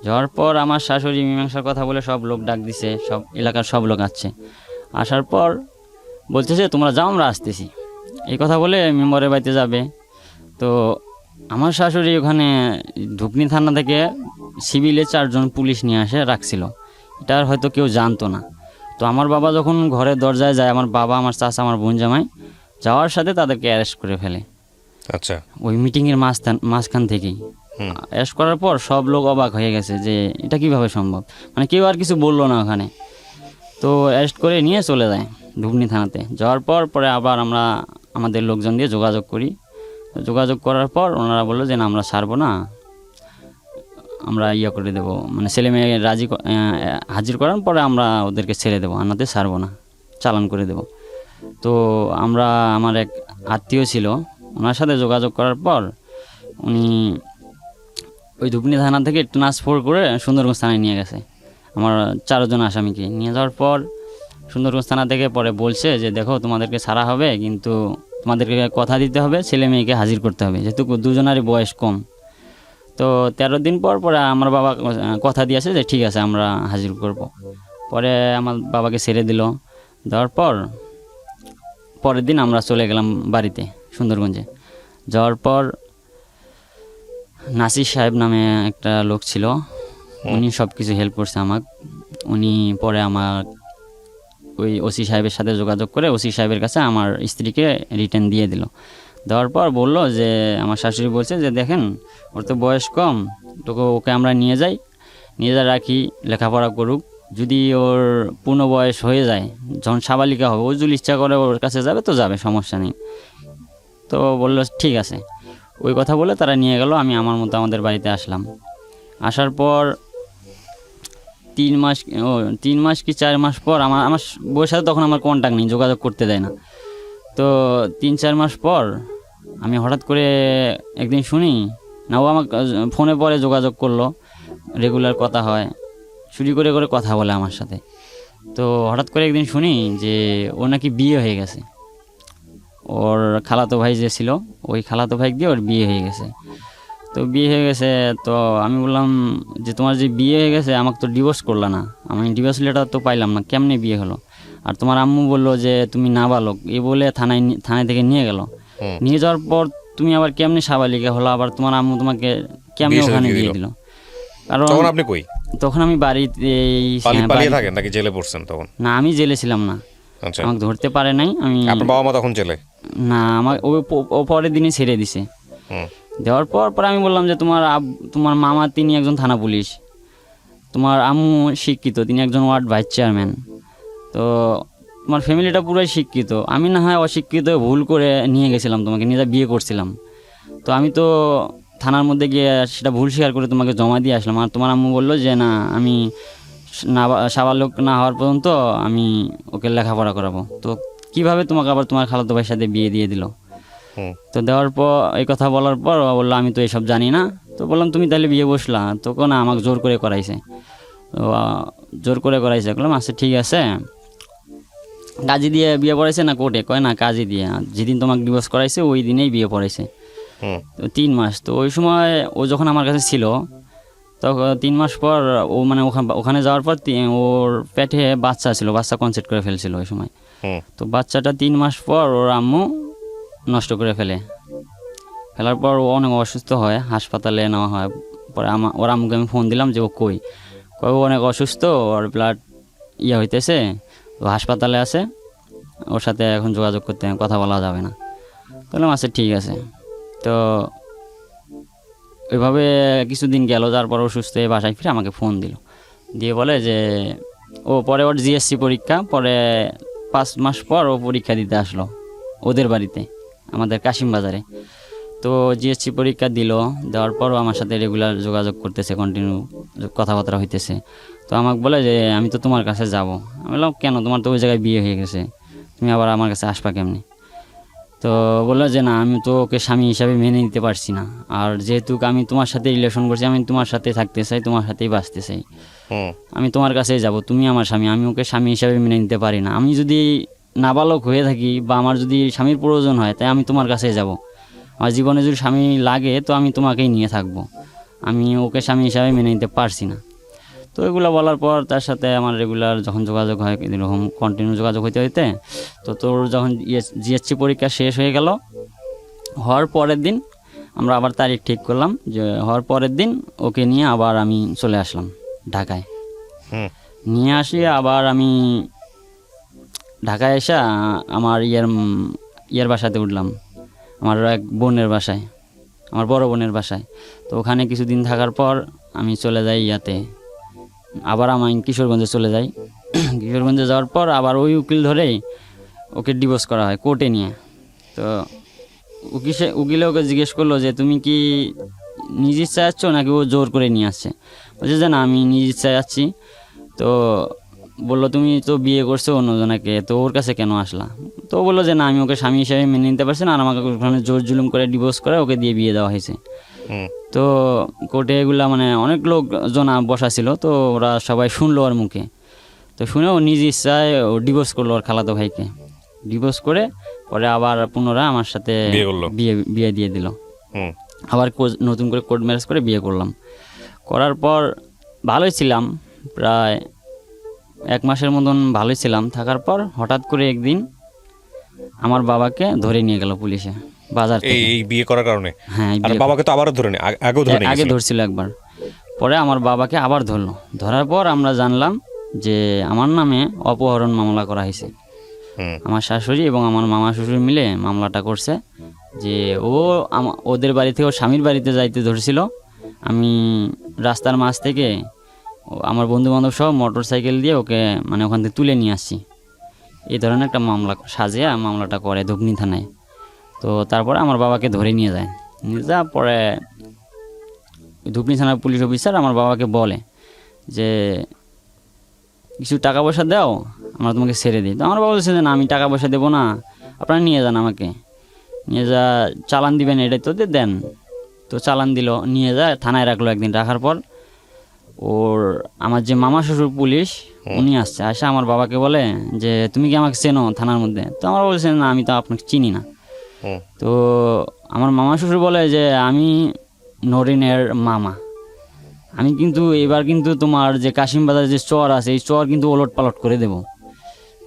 যাওয়ার পর আমার শাশুড়ি মীমাংসার কথা বলে সব লোক ডাক দিছে, সব এলাকার সব লোক আসছে। আসার পর বলতেছে তোমরা যাও, আমরা আসতেছি, এই কথা বলে মেম্বারের বাড়িতে যাবে। তো আমার শাশুড়ি ওখানে ধুপনি থানা থেকে সিভিলে 4 জন পুলিশ নিয়ে রাখছিল। এটা হয়তো কেউ জানতো না। তো আমার বাবা যখন ঘরের দরজায় যায়, আমার বাবা, আমার চাচা, আমার বোন জামাই যাওয়ার সাথে তাদেরকে অ্যারেস্ট করে ফেলে। আচ্ছা, ওই মিটিংয়ের মাঝখান থেকেই অ্যারেস্ট করার পর সব লোক অবাক হয়ে গেছে যে এটা কিভাবে সম্ভব, মানে কেউ আর কিছু বললো না ওখানে। তো অ্যারেস্ট করে নিয়ে চলে যায় ধুপনি থানাতে। যাওয়ার পর পরে আবার আমরা আমাদের লোকজন দিয়ে যোগাযোগ করি। যোগাযোগ করার পর ওনারা বললো যে না, আমরা ছাড়বো না, আমরা করে দেবো, মানে ছেলে মেয়ে হাজির করার পরে আমরা ওদেরকে ছেড়ে দেবো, আনাতে ছাড়বো না, চালান করে দেবো। তো আমার এক আত্মীয় ছিল, ওনার সাথে যোগাযোগ করার পর উনি ওই ধুপনি থানা থেকে ট্রান্সফার করে সুন্দরগঞ্জ থানায় নিয়ে গেছে। আমার 4 জন আসামিকে নিয়ে যাওয়ার পর সুন্দরগঞ্জ থানা থেকে পরে বলছে যে দেখো, তোমাদেরকে ছাড়া হবে, কিন্তু তোমাদেরকে কথা দিতে হবে, ছেলে মেয়েকে হাজির করতে হবে, যেহেতু 2 জনেরই বয়স কম। তো 13 দিন পর পরে আমার বাবা কথা দিয়েছে যে ঠিক আছে, আমরা হাজির করব। পরে আমার বাবাকে ছেড়ে দিল। দেওয়ার পর পরের দিন আমরা চলে গেলাম বাড়িতে সুন্দরগঞ্জে। যাওয়ার পর নাসির সাহেব নামে একটা লোক ছিল, উনি সব কিছু হেল্প করছে আমাকে। উনি পরে আমার ওই ওসি সাহেবের সাথে যোগাযোগ করে ওসি সাহেবের কাছে আমার স্ত্রীকে রিটার্ন দিয়ে দিল। দেওয়ার পর বলল যে আমার শাশুড়ি বলছে যে দেখেন ওর তো বয়স কম, ওকে আমরা নিয়ে যাই, নিয়ে যা রাখি, লেখাপড়া করুক, যদি ওর পূর্ণ বয়স হয়ে যায়, যখন সাবালিকা হবে, ও যদি ইচ্ছা করে ওর কাছে যাবে তো যাবে, সমস্যা নেই। তো বললো ঠিক আছে। ওই কথা বলে তারা নিয়ে গেল। আমি আমার মতো আমাদের বাড়িতে আসলাম। আসার পর 3 মাস কি 4 মাস পর আমার আমার বউয়ের সাথে তখন আমার কন্ট্যাক্ট নেই, যোগাযোগ করতে দেয় না। তো 3-4 মাস পর আমি হঠাৎ করে একদিন শুনি, না ও আমাকে ফোনে পরে যোগাযোগ করলো, রেগুলার কথা হয়, চুরি করে করে কথা বলে আমার সাথে। তো হঠাৎ করে একদিন শুনি যে ও নাকি বিয়ে হয়ে গেছে। ওর খালাতো ভাই যে ছিল, ওই খালাতো ভাই দিয়ে ওর বিয়ে হয়ে গেছে। তো বিয়ে হয়ে গেছে, তো আমি বললাম যে তোমার যে বিয়ে হয়ে গেছে আমাকে তো ডিভোর্স করলা না, আমি ডিভোর্স লেটার তো পাইলাম না, কেমনে বিয়ে হলো? আর তোমার আম্মু বললো যে তুমি নাবালক, এই বলে থানায় থেকে নিয়ে গেল। নিয়ে যাওয়ার পর তুমি আবার কেমনে সাবালিকা হলো, আবার তোমার আম্মু তোমাকে কেমনে ওখানে দিয়ে দিল? কারণ তখন আপনি কই? তখন আমি বাড়িতেই পালিয়ে থাকেন নাকি জেলে পড়ছেন তখন? না, আমি জেলে ছিলাম না, আচ্ছা, আমাকে ধরতে পারে নাই। আমি আপনার বাবা মা তখন জেলে? না, আমার ও পরের দিনই ছেড়ে দিছে। হুম, দেওয়ার পর আমি বললাম যে তোমার মামা তিনি একজন থানা পুলিশ, তোমার আম্মু শিক্ষিত, তিনি একজন ওয়ার্ড ভাইস চেয়ারম্যান, তো তোমার ফ্যামিলিটা পুরাই শিক্ষিত। আমি না হয় অশিক্ষিত, ভুল করে নিয়ে গেছিলাম, তোমাকে নিয়ে বিয়ে করছিলাম। তো আমি তো থানার মধ্যে গিয়ে সেটা ভুল স্বীকার করে তোমাকে জমা দিয়ে আসলাম। আর তোমার আম্মু বললো যে না, আমি সাবালক না হওয়ার পর্যন্ত আমি ওকে লেখাপড়া করাবো। তো কিভাবে তোমাকে আবার তোমার খালাতো ভাইয়ের সাথে বিয়ে দিয়ে দিল? তো দেওয়ার পর এই কথা বলার পর বললো আমি তো এসব জানি না। তো বললাম তুমি তাহলে বিয়ে বসলা? তো না, আমাকে জোর করে করাইছে। তো জোর করে করাইছে, বললাম আচ্ছা ঠিক আছে। কাজী দিয়ে বিয়ে পড়াইছে না কোর্টে? কয় না, কাজী দিয়ে। যেদিন তোমাকে ডিভোর্স করাইছে ওই দিনেই বিয়ে পড়াইছে। তো 3 মাস। তো ওই সময় ও যখন আমার কাছে ছিল, তখন 3 মাস পর ও মানে ওখানে যাওয়ার পর ওর পেটে বাচ্চা ছিল, বাচ্চা কনসেপ্ট করে ফেলছিল ওই সময়। তো বাচ্চাটা 3 মাস পর ওর আম্মু নষ্ট করে ফেলার পর ও অনেক অসুস্থ হয়, হাসপাতালে নেওয়া হয়। পরে ওর আম্মুকে আমি ফোন দিলাম যে ও কই, ও অনেক অসুস্থ, ওর ব্লাড হইতেছে, ও হাসপাতালে আছে, ওর সাথে এখন যোগাযোগ করতে কথা বলা যাবে না। বললাম আচ্ছা ঠিক আছে। তো ওইভাবে কিছুদিন গেল, তারপর ও সুস্থ হয়ে বাসায় ফিরে আমাকে ফোন দিয়ে বলে যে পরে ওর জিএসসি পরীক্ষা, পরে 5 মাস পর ও পরীক্ষা দিতে আসলো ওদের বাড়িতে, আমাদের কাশিম বাজারে। তো জিএসসি পরীক্ষা দেওয়ার পরও আমার সাথে রেগুলার যোগাযোগ করতেছে, কন্টিনিউ কথাবার্তা হইতেছে। তো আমাকে বলে যে আমি তো তোমার কাছে যাব। আমি বললাম কেন, তোমার তো ওই জায়গায় বিয়ে হয়ে গেছে, তুমি আবার আমার কাছে আসবা কেমনি? তো বললো যে না, আমি তো ওকে স্বামী হিসাবে মেনে নিতে পারছি না, আর যেহেতু আমি তোমার সাথে রিলেশন করছি, আমি তোমার সাথে থাকতে চাই, তোমার সাথেই বাঁচতে চাই, আমি তোমার কাছেই যাব, তুমি আমার স্বামী, আমি ওকে স্বামী হিসাবে মেনে নিতে পারি না। আমি যদি নাবালক হয়ে থাকি বা আমার যদি স্বামীর প্রয়োজন হয়, তাই আমি তোমার কাছেই যাব। আমার জীবনে যদি স্বামী লাগে তো আমি তোমাকেই নিয়ে থাকবো, আমি ওকে স্বামী হিসাবে মেনে নিতে পারছি না। তো এগুলো বলার পর তার সাথে আমার রেগুলার যখন যোগাযোগ হয়, এরকম কন্টিনিউ যোগাযোগ হইতে তো তোর যখন জিএসসি পরীক্ষা শেষ হয়ে গেল, হওয়ার পরের দিন আমরা আবার তারিখ ঠিক করলাম, যে হওয়ার পরের দিন ওকে নিয়ে আবার আমি চলে আসলাম ঢাকায়। নিয়ে আসি আবার আমি ঢাকায় এসে আমার ইয়ের বাসাতে উঠলাম, আমার এক বোনের বাসায়, আমার বড় বোনের বাসায়। তো ওখানে কিছুদিন থাকার পর আমি চলে যাই আবার আমি কিশোরগঞ্জে চলে যাই। কিশোরগঞ্জে যাওয়ার পর আবার ওই উকিল ধরেই ওকে ডিভোর্স করা হয় কোর্টে নিয়ে। তো উকিলে ওকে জিজ্ঞেস করলো যে তুমি কি নিজ ইচ্ছায় যাচ্ছ নাকি ও জোর করে নিয়ে আসছে? বলছে যে না, আমি নিজ ইচ্ছায় যাচ্ছি। তো বললো তুমি তো বিয়ে করছো অন্যজনাকে, তো ওর কাছে কেন আসলা? তো বললো যে না, আমি ওকে স্বামী হিসাবে মেনে নিতে পারছি না, আর আমাকে ওখানে জোর জুলুম করে ডিভোর্স করে ওকে দিয়ে বিয়ে দেওয়া হয়েছে। তো কোর্টে এগুলা মানে অনেক লোকজন বসা ছিল, তো ওরা সবাই শুনলো ওর মুখে। তো শুনে ও নিজ ইচ্ছায় ও ডিভোর্স করলো ওর খালাতো ভাইকে। ডিভোর্স করে পরে আবার পুনরায় আমার সাথে বিয়ে দিয়ে দিল। আবার নতুন করে কোর্ট ম্যারেজ করে বিয়ে করলাম। করার পর ভালোই ছিলাম, প্রায় 1 মাসের মতন ভালোই ছিলাম। থাকার পর হঠাৎ করে একদিন আমার বাবাকে ধরে নিয়ে গেল পুলিশে বাজার থেকে। এই বিয়ে করার কারণে? হ্যাঁ, আর বাবাকে তো আবারও ধরে নি, আগেও ধরে নিয়ে আগে ধরছিল একবার। পরে আমার বাবাকে আবার ধরলো, ধরার পর আমরা জানলাম যে আমার নামে অপহরণ মামলা করা হয়েছে। হুম আমার শাশুড়ি এবং আমার মামা শ্বশুর মিলে মামলাটা করছে যে ও ওদের বাড়ি থেকে ওর স্বামীর বাড়িতে যাইতে ধরছিল। আমি রাস্তার মাঝ থেকে আমার বন্ধু বান্ধব সহ মোটর সাইকেল দিয়ে ওকে মানে ওখান থেকে তুলে নিয়ে আসছি। এই ধরনের একটা মামলা সাজিয়ে মামলাটা করে ধুবনি থানায়। তো তারপরে আমার বাবাকে ধরে নিয়ে যায়, নিয়ে যাওয়ার পরে ধুবনি থানার পুলিশ অফিসার আমার বাবাকে বলে যে কিছু টাকা পয়সা দাও, আমরা তোমাকে ছেড়ে দিই। তো আমার বাবা বলছে যে না, আমি টাকা পয়সা দেবো না, আপনারা নিয়ে যান, আমাকে নিয়ে যা চালান দিবেন এটাই তো দেন। তো চালান দিল, নিয়ে যায় থানায় রাখলো একদিন। রাখার পর ওর আমার যে মামা শ্বশুর পুলিশ উনি আসছে, আসে আমার বাবাকে বলে যে তুমি কি আমাকে চেনো থানার মধ্যে? তো আমার বলছে না, আমি তো আপনাকে চিনি না। হুম তো আমার মামা শ্বশুর বলে যে আমি নরিনের মামা, আমি কিন্তু এবার কিন্তু তোমার যে কাশিম বাজারে যে চর আছে এই চর কিন্তু ওলট পালট করে দেব।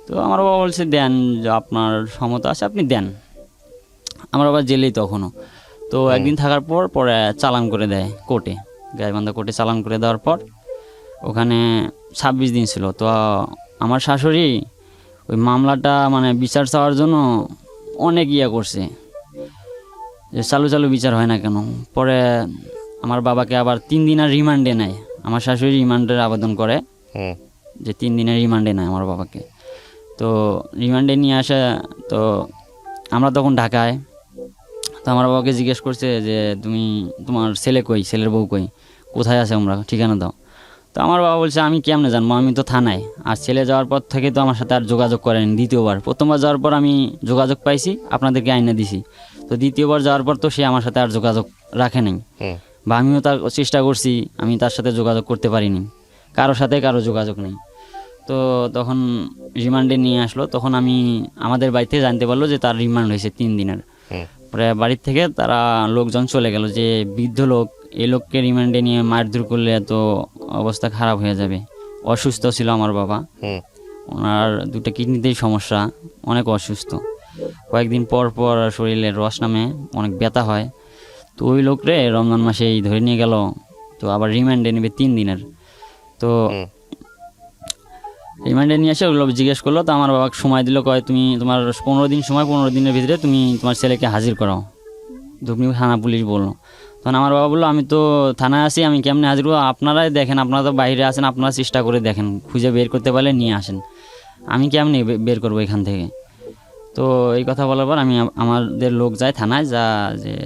তো আমার বাবা বলছে দেন, যে আপনার ক্ষমতা আছে আপনি দেন। আমার বাবা জেলেই তখনও। তো একদিন থাকার পর পরে চালান করে দেয় কোর্টে, গাইবান্ধা কোর্টে চালান করে দেওয়ার পর ওখানে 26 দিন ছিল। তো আমার শাশুড়ি ওই মামলাটা মানে বিচার চাওয়ার জন্য অনেক করছে যে চালু চালু বিচার হয় না কেন। পরে আমার বাবাকে আবার 3 দিনের রিমান্ডে নেয়, আমার শাশুড়ি রিমান্ডের আবেদন করে হুম যে 3 দিনের রিমান্ডে নেয় আমার বাবাকে। তো রিমান্ডে নিয়ে আসে, তো আমরা তখন ঢাকায়। তো আমার বাবাকে জিজ্ঞেস করছে যে তুমি তোমার ছেলে কই, ছেলের বউ কই, কোথায় আছে, আমরা ঠিকানা দাও। তো আমার বাবা বলছে আমি কেমনে জানবো, আমি তো থানায়। আর ছেলে যাওয়ার পর থেকে তো আমার সাথে আর যোগাযোগ করেনি। দ্বিতীয়বার, প্রথমবার যাওয়ার পর আমি যোগাযোগ পাইছি, আপনাদেরকে আইনা দিছি। তো দ্বিতীয়বার যাওয়ার পর তো সে আমার সাথে আর যোগাযোগ রাখে নাই, হুম বা আমিও তার চেষ্টা করছি, আমি তার সাথে যোগাযোগ করতে পারিনি, কারোর সাথে কারো যোগাযোগ নেই। তো তখন রিমান্ডে নিয়ে আসলো, তখন আমি আমাদের বাড়িতে জানতে পারলো যে তার রিমান্ড হয়েছে 3 দিনের। হুম পরে বাড়ির থেকে তারা লোকজন চলে গেল যে বৃদ্ধ লোক, এই লোককে রিমান্ডে নিয়ে মারধর করলে তো অবস্থা খারাপ হয়ে যাবে। অসুস্থ ছিল আমার বাবা, হুম ওনার 2টা কিডনিতেই সমস্যা, অনেক অসুস্থ। কয়েকদিন পর পর শরীরে রস নামে, অনেক ব্যথা হয়। তো ওই লোকরে রমজান মাসেই ধরে নিয়ে গেল। তো আবার রিমান্ডে নেবে 3 দিনের। তো হুম রিমান্ডে নিয়ে এসে ওগুলো জিজ্ঞেস করলো। তো আমার বাবাকে সময় দিল, কয় তুমি তোমার 15 দিন সময়, 15 দিনের ভিতরে তুমি তোমার ছেলেকে হাজির করাও। ধুবনি থানা পুলিশ বললো। তখন আমার বাবা বললো আমি তো থানায় আছি, আমি কেমনে হাজির করবো, আপনারাই দেখেন, আপনারা তো বাইরে আছেন, আপনারা চেষ্টা করে দেখেন, খুঁজে বের করতে পারলে নিয়ে আসেন, আমি কেমনে বের করবো এখান থেকে। তো এই কথা বলার পর আমি আমাদের লোক যায় থানায়, যা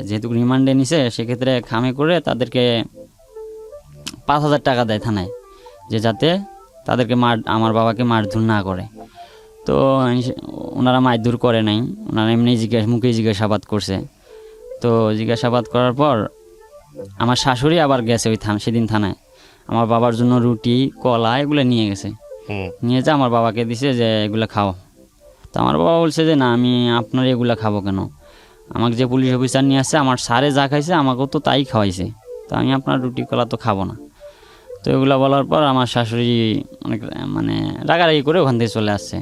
যেহেতু রিমান্ডে নিছে সেক্ষেত্রে খামে করে তাদেরকে 5,000 টাকা দেয় থানায়, যে যাতে তাদেরকে আমার বাবাকে মারধর না করে। তো ওনারা মারধর করে নাই, ওনারা এমনি মুখে জিজ্ঞাসাবাদ করছে। তো জিজ্ঞাসাবাদ করার পর আমার শাশুড়ি আবার গেছে ওই সেদিন থানায়, আমার বাবার জন্য রুটি কলা এগুলো নিয়ে গেছে। হুম নিয়ে যা আমার বাবাকে দিছে যে এগুলো খাও। তো আমার বাবা বলছে যে না, আমি আপনার এগুলো খাবো কেন, আমাকে যে পুলিশ অফিসার নিয়ে আসছে আমার স্যারে যা খাইছে আমাকেও তো তাই খাওয়াইছে, তো আমি আপনার রুটি কলা তো খাবো না। তো এগুলো বলার পর আমার শাশুড়ি অনেক মানে রাগারাগি করে ওখান থেকে চলে আসছে।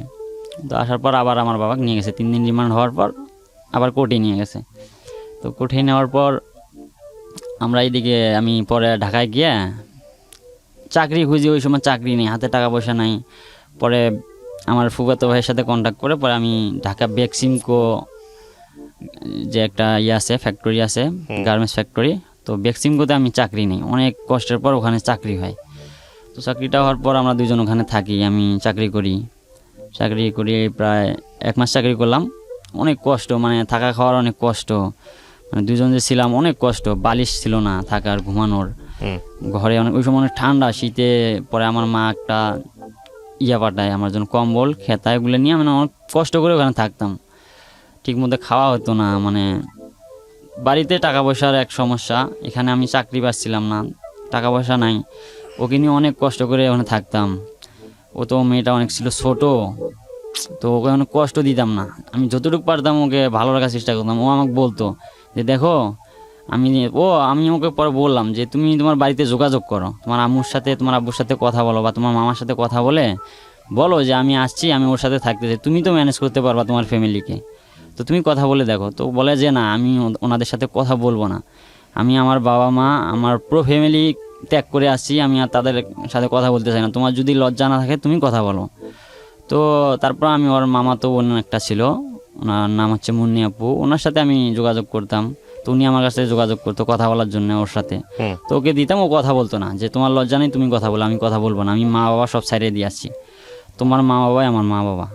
তো আসার পর আবার আমার বাবাকে নিয়ে গেছে, 3 দিন রিমান্ড হওয়ার পর আবার কোর্টে নিয়ে গেছে। তো কোর্টে নেওয়ার পর আমরা এইদিকে আমি পরে ঢাকায় গিয়ে চাকরি খুঁজি, ওই সময় চাকরি নেই, হাতে টাকা পয়সা নাই। পরে আমার ফুফাতো ভাইয়ের সাথে কন্ট্যাক্ট করে পরে আমি ঢাকা বেক্সিমকো যে একটা আছে ফ্যাক্টরি আছে, গার্মেন্টস ফ্যাক্টরি, তো বেক্সিমকোতে আমি চাকরি নেই, অনেক কষ্টের পর ওখানে চাকরি হয়। তো চাকরিটা হওয়ার পর আমরা দুজন ওখানে থাকি, আমি চাকরি করি প্রায় 1 মাস চাকরি করলাম। অনেক কষ্ট, মানে থাকা খাওয়ার অনেক কষ্ট, মানে দুজন যে ছিলাম অনেক কষ্ট, বালিশ ছিল না থাকার ঘুমানোর, ঘরে অনেক ওই সময় অনেক ঠান্ডা শীতে। পরে আমার মা একটা পাঠায় আমার জন্য, কম্বল খেতা এগুলো নিয়ে মানে অনেক কষ্ট করে ওখানে থাকতাম। ঠিক মতো খাওয়া হতো না, মানে বাড়িতে টাকা পয়সার এক সমস্যা, এখানে আমি চাকরি পাচ্ছিলাম না, টাকা পয়সা নাই, ওকে নিয়ে অনেক কষ্ট করে ওখানে থাকতাম। ও তো মেয়েটা অনেক ছিল ছোট, তো ওকে অনেক কষ্ট দিতাম না, আমি যতটুকু পারতাম ওকে ভালো রাখার চেষ্টা করতাম। ও আমাকে বলতো যে দেখো আমি ওকে পরে বললাম যে তুমি তোমার বাড়িতে যোগাযোগ করো, তোমার আম্মুর সাথে তোমার আব্বুর সাথে কথা বলো, বা তোমার মামার সাথে কথা বলে বলো যে আমি আসছি, আমি ওর সাথে থাকতে চাই, তুমি তো ম্যানেজ করতে পারবা তোমার ফ্যামিলিকে, তো তুমি কথা বলে দেখো। তো বলে যে না, আমি ওনাদের সাথে কথা বলবো না, আমি আমার বাবা মা আমার পুরো ফ্যামিলি ত্যাগ করে আসছি, আমি আর তাদের সাথে কথা বলতে চাই না, তোমার যদি লজ্জা না থাকে তুমি কথা বলো। তো তারপর আমি ওর মামাতো বোন একটা ছিল, ওনার নাম হচ্ছে মুন্নি আপু, ওনার সাথে আমি যোগাযোগ করতাম। তো উনি আমার কাছে যোগাযোগ করতো কথা বলার জন্য ওর সাথে। তো ওকে দিতাম, ও কথা বলতো না, যে তোমার লজ্জা নেই তুমি কথা বলো। আমি কথা বলবো না, আমি মা বাবা সব সাইডে দিয়ে আসছি, তোমার মা বাবাই আমার মা বাবা।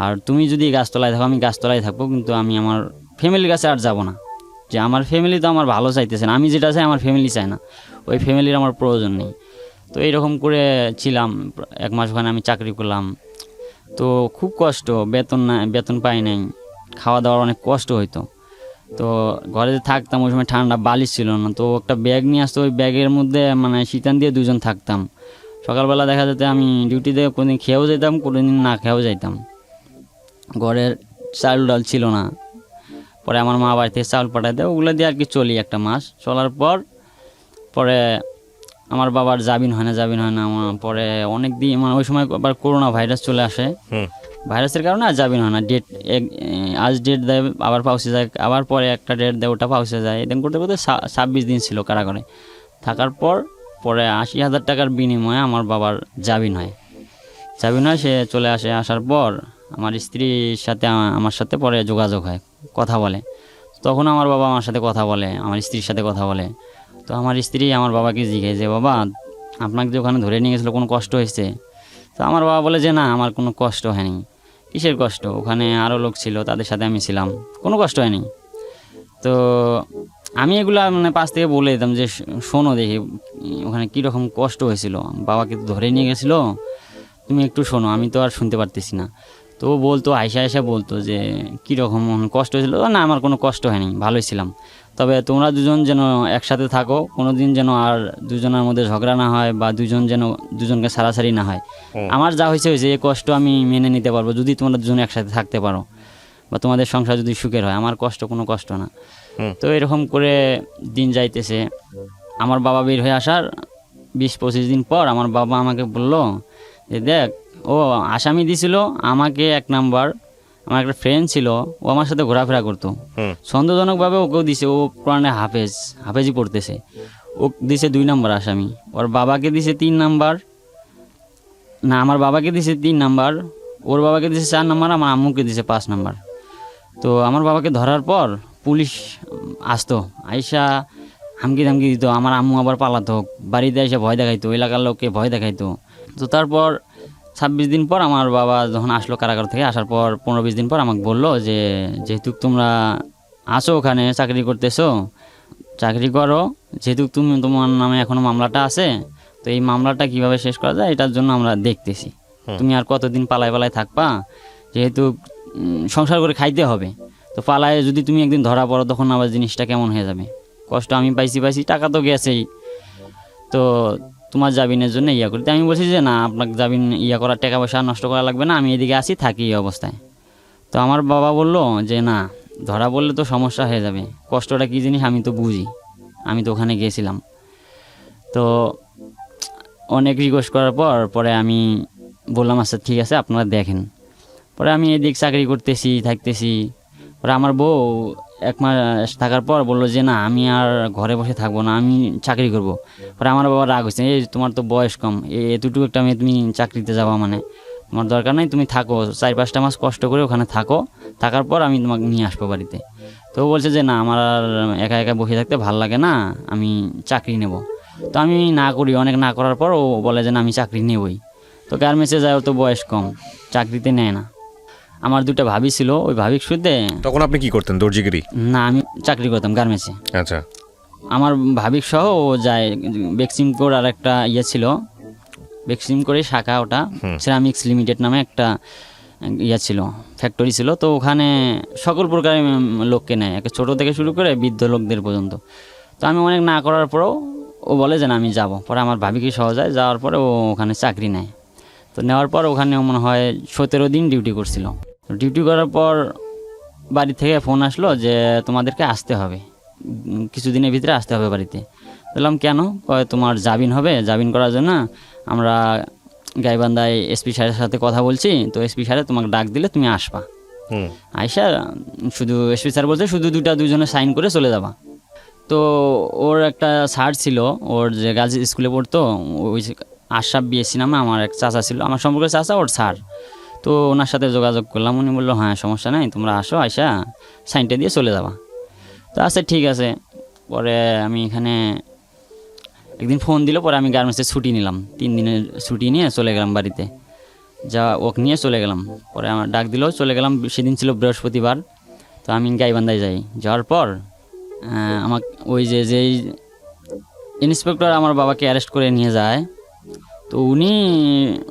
আর তুমি যদি গাছতলায় থাকো আমি গাছতলায় থাকবো, কিন্তু আমি আমার ফ্যামিলির কাছে আর যাব না। যে আমার ফ্যামিলি তো আমার ভালো চাইতেছে না, আমি যেটা চাই আমার ফ্যামিলি চায় না, ওই ফ্যামিলির আমার প্রয়োজন নেই। তো এইরকম করে ছিলাম 1 মাস, ওখানে আমি চাকরি করলাম। তো খুব কষ্ট, বেতন পাই নাই, খাওয়া দাওয়ার অনেক কষ্ট হইতো। তো ঘরে যে থাকতাম ওই সময় ঠান্ডা, বালিশ ছিল না, তো একটা ব্যাগ নিয়ে আসতো, ওই ব্যাগের মধ্যে মানে শীতান দিয়ে 2জন থাকতাম। সকালবেলা দেখা যেত আমি ডিউটিতে কোনোদিন খেয়েও যেতাম, কোনোদিন না খেয়েও যাইতাম। ঘরের চাল ডাল ছিল না, পরে আমার মা বাড়ি থেকে চাউল পাঠায় দেয়, ওগুলো দিয়ে আর কি চলি 1 মাস। চলার পরে আমার বাবার জামিন হয় না পরে অনেক দিন, মানে ওই সময় আবার করোনা ভাইরাস চলে আসে। ভাইরাসের কারণে আর জামিন হয় না। আজ ডেট দেয়, আবার পাউসে যায়, আবার পরে একটা ডেট দেয়, ওটা পাউসে যায়। এরকম করতে করতে 26 দিন ছিল কারাগারে থাকার পরে 80,000 টাকার বিনিময়ে আমার বাবার জামিন হয়। সে চলে আসে। আসার পর আমার স্ত্রীর সাথে আমার সাথে পরে যোগাযোগ হয়, কথা বলে। তখন আমার বাবা আমার সাথে কথা বলে, আমার স্ত্রীর সাথে কথা বলে। তো আমার স্ত্রী আমার বাবাকে জিজ্ঞাসা, যে বাবা আপনাকে যে ওখানে ধরে নিয়ে গেছিলো কোনো কষ্ট হয়েছে? তো আমার বাবা বলে যে না, আমার কোনো কষ্ট হয়নি। কিসের কষ্ট? ওখানে আরও লোক ছিল, তাদের সাথে আমি ছিলাম, কোনো কষ্ট হয়নি। তো আমি এগুলা মানে পাশ থেকে বলে দিতাম যে শোনো দেখি ওখানে কীরকম কষ্ট হয়েছিল, বাবাকে তো ধরে নিয়ে গেছিলো, তুমি একটু শোনো, আমি তো আর শুনতে পারতেছি না। তো ও বলতো, আয়সা বলতো যে কীরকম কষ্ট হয়েছিল। না, আমার কোনো কষ্ট হয়নি, ভালোই ছিলাম। তবে তোমরা দুজন যেন একসাথে থাকো, কোনো দিন যেন আর দুজনের মধ্যে ঝগড়া না হয়, বা দুজনকে সারাসারি না হয়। আমার যা হয়েছে এই কষ্ট আমি মেনে নিতে পারবো যদি তোমরা দুজন একসাথে থাকতে পারো, বা তোমাদের সংসার যদি সুখের হয়। আমার কোনো কষ্ট না। তো এরকম করে দিন যাইতেছে। আমার বাবা বের হয়ে আসার 20-25 দিন পর আমার বাবা আমাকে বললো যে দেখ, ও আসামি দিছিল আমাকে 1 নাম্বার। আমার একটা ফ্রেন্ড ছিল, ও আমার সাথে ঘোরাফেরা করতো, সন্দেহজনকভাবে ওকেও দিছে। ও কোরআনে হাফেজি পড়তেছে, ও দিছে 2 নাম্বার আসামি। ওর বাবাকে দিছে 3 নাম্বার, না আমার বাবাকে দিছে 3 নাম্বার, ওর বাবাকে দিছে 4 নাম্বার, আমার আম্মুকে দিছে 5 নাম্বার। তো আমার বাবাকে ধরার পর পুলিশ আসতো, আইসা হামকি ধামকি দিত। আমার আম্মু আবার পালাতো, বাড়িতে এসে ভয় দেখাইতো, এলাকার লোককে ভয় দেখাইতো। তো তারপর 26 দিন পর আমার বাবা যখন আসলো কারাগার থেকে, আসার পর 15-20 দিন পর আমাকে বললো যে যেহেতু তোমরা আসো ওখানে চাকরি করতেছো, চাকরি করো, যেহেতু তোমার নামে এখনও মামলাটা আছে, তো এই মামলাটা কিভাবে শেষ করা যায় এটার জন্য আমরা দেখতেছি। তুমি আর কতদিন পালায় থাকবা, যেহেতু সংসার করে খাইতে হবে। তো পালায় যদি তুমি একদিন ধরা পড়ো, তখন আবার জিনিসটা কেমন হয়ে যাবে। কষ্ট আমি পাইছি, টাকা তো গেছেই। তো তোমার জামিনের জন্য করি। আমি বলছি যে না, আপনাকে জামিন করার টাকা পয়সা নষ্ট করা লাগবে না, আমি এদিকে আসি, থাকি এই অবস্থায়। তো আমার বাবা বলল যে না, ধরা পড়লে তো সমস্যা হয়ে যাবে, কষ্টটা কী জিনিস আমি তো বুঝি, আমি তো ওখানে গিয়েছিলাম। তো অনেক রিকোয়েস্ট করার পরে আমি বললাম আচ্ছা ঠিক আছে, আপনারা দেখেন। পরে আমি এদিক চাকরি থাকতেছি। পরে আমার বউ 1 মাস থাকার পর বললো যে না, আমি আর ঘরে বসে থাকবো না, আমি চাকরি করব। পরে আমার বাবা রাগ হয়েছে, এই তোমার তো বয়স কম, এতটুকু একটা মেয়ে তুমি চাকরিতে যাবা, মানে তোমার দরকার নাই, তুমি থাকো 4-5টা মাস কষ্ট করে ওখানে থাকো, থাকার পর আমি তোমাকে নিয়ে আসবো বাড়িতে। তো ও বলছে যে না, আমার আর একা একা বসে থাকতে ভাল লাগে না, আমি চাকরি নেব। তো আমি না করি, অনেক না করার পর ও বলে যে না, আমি চাকরি নেবই। তো গার্মেন্টসে যায়, ও তো বয়স কম, চাকরিতে নেয় না। আমার 2টা ভাবি ছিল, ওই ভাবির সুদে। তখন আপনি কি করতেন, দর্জিগিরি? না, আমি চাকরি করতাম গার্মেন্টসে। আচ্ছা। আমার ভাবিক সহ ও যায় বেক্সিমকোর, আর একটা ছিল বেক্সিমকোরের শাখা, ওটা সেরামিক্স লিমিটেড নামে একটা ছিল, ফ্যাক্টরি ছিল। তো ওখানে সকল প্রকারের লোককে নেয়, একটা ছোটো থেকে শুরু করে বৃদ্ধ লোকদের পর্যন্ত। তো আমি অনেক না করার পরেও ও বলে যে না, আমি যাব। পরে আমার ভাবিকে সহ যায়, যাওয়ার পরে ও ওখানে চাকরি নেয়। তো নেওয়ার পর ওখানে মনে হয় 17 দিন ডিউটি করছিল। ডিউটি করার পর বাড়ি থেকে ফোন আসলো যে তোমাদেরকে আসতে হবে, কিছুদিনের ভিতরে আসতে হবে বাড়িতে। বললাম কেন? কয় তোমার জামিন হবে, জামিন করার জন্য আমরা গাইবান্ধায় এসপি স্যারের সাথে কথা বলছি, তো এসপি স্যারে তোমাকে ডাক দিলে তুমি আসবা। আইসা শুধু এসপি স্যার বলছে শুধু 2জনে সাইন করে চলে যাবা। তো তো ওর একটা স্যার ছিল, ওর যে গার্লস স্কুলে পড়তো, ওই যে আশরাফ বিএসসি নামে আমার এক চাচা ছিল, আমার সম্পর্কে চাচা ওর স্যার। তো ওনার সাথে যোগাযোগ করলাম, উনি বললো হ্যাঁ সমস্যা নাই, তোমরা আসো, আইসা সাইনটা দিয়ে চলে যাবা। তো আচ্ছা ঠিক আছে। পরে আমি এখানে একদিন ফোন দিল, পরে আমি গার্মেন্টসে ছুটি নিলাম, 3 দিনের ছুটি নিয়ে চলে গেলাম বাড়িতে, যা ওক নিয়ে চলে গেলাম। পরে আমার ডাক দিল, চলে গেলাম। সেদিন ছিল বৃহস্পতিবার। তো আমি গাইবান্ধায় যাই, যাওয়ার পর আমাকে ওই যেই ইন্সপেক্টর আমার বাবাকে অ্যারেস্ট করে নিয়ে যায়, তো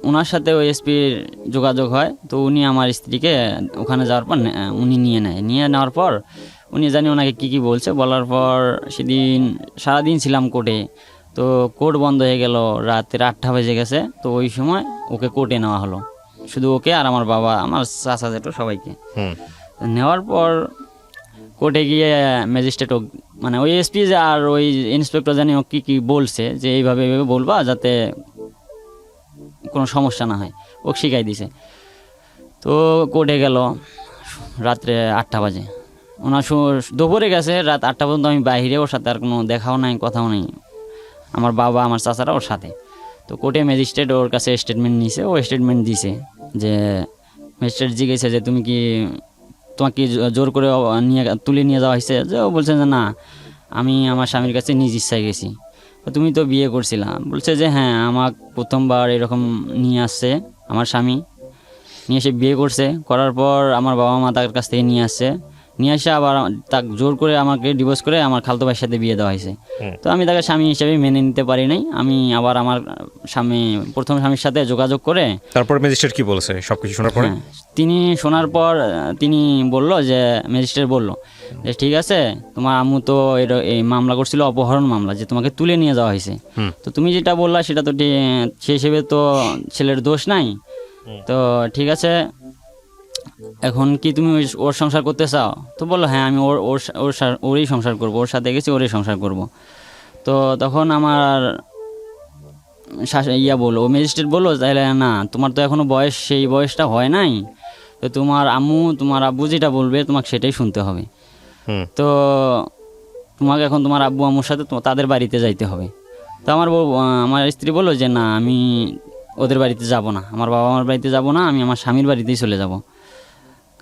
ওনার সাথে ওই এসপির যোগাযোগ হয়। তো উনি আমার স্ত্রীকে ওখানে যাওয়ার পর উনি নিয়ে নেওয়ার পর উনি জানি ওনাকে কী বলছে, বলার পর সেদিন সারাদিন ছিলাম কোর্টে। তো কোর্ট বন্ধ হয়ে গেল, রাতের 8টা বেজে গেছে। তো ওই সময় ওকে কোর্টে নেওয়া হলো, শুধু ওকে আর আমার বাবা, আমার চাচা জেঠু সবাইকে। নেওয়ার পর কোর্টে গিয়ে ম্যাজিস্ট্রেট মানে ওই এসপি আর ওই ইন্সপেক্টর জানি ও কী বলছে, যে এইভাবে বলবা যাতে কোনো সমস্যা না হয়, ও শিখাই দিছে। তো কোর্টে গেল রাত্রে 8টা বাজে, ওনার দুপুরে গেছে, রাত 8টা পর্যন্ত আমি বাইরে, ওর সাথে আর কোনো দেখাও নাই, কথাও নেই, আমার বাবা আমার চাচারা ওর সাথে। তো কোর্টে ম্যাজিস্ট্রেট ওর কাছে স্টেটমেন্ট নিয়েছে, ও স্টেটমেন্ট দিছে, যে ম্যাজিস্ট্রেট জিজ্ঞেসে যে তোমাকে জোর করে তুলে নিয়ে যাওয়া হয়েছে? যে ও বলছে যে না, আমি আমার স্বামীর কাছে নিজ ইচ্ছায় গেছি। তো তুমি তো বিয়ে করছিলা। বলছে যে হ্যাঁ, আমার প্রথমবার এরকম নিয়ে আসছে আমার স্বামী, নিয়ে এসে বিয়ে করছে, করার পর আমার বাবা মা তার কাছ থেকে নিয়ে এসে আবার তাকে জোর করে আমাকে ডিভোর্স করে আমার খালতো ভাইয়ের সাথে বিয়ে দেওয়া হয়েছে। তো আমি তাকে স্বামী হিসেবে মেনে নিতে পারি নাই। আমি আবার আমার প্রথম স্বামীর সাথে যোগাযোগ করে, তারপর ম্যাজিস্ট্রেট কি বলেছে সবকিছু শোনার পরে? তিনি শোনার পর তিনি বলল, যে ম্যাজিস্ট্রেট বলল যে ঠিক আছে, তোমার আম্মু তো এই মামলা করছিল, অপহরণ মামলা, যে তোমাকে তুলে নিয়ে যাওয়া হয়েছে। তো তুমি যেটা বললা সেটা তো সেই হিসেবে তো ছেলের দোষ নাই। তো ঠিক আছে, এখন কি তুমি ওর সংসার করতে চাও? তো বললো হ্যাঁ, আমি ওরই সংসার করব, ওর সাথে গেছি, ওরই সংসার করব। তো তখন আমার বললো, ম্যাজিস্ট্রেট বললো, তাহলে না, তোমার তো এখনো সেই বয়সটা হয় নাই, তো তোমার আম্মু তোমার আব্বু যেটা বলবে তোমাকে সেটাই শুনতে হবে। তো তোমাকে এখন তোমার আব্বু আম্মুর সাথে তাদের বাড়িতে যাইতে হবে। তো আমার স্ত্রী বললো যে না, আমি ওদের বাড়িতে যাব না, আমার বাবা মার বাড়িতে যাব না, আমি আমার স্বামীর বাড়িতেই চলে যাব।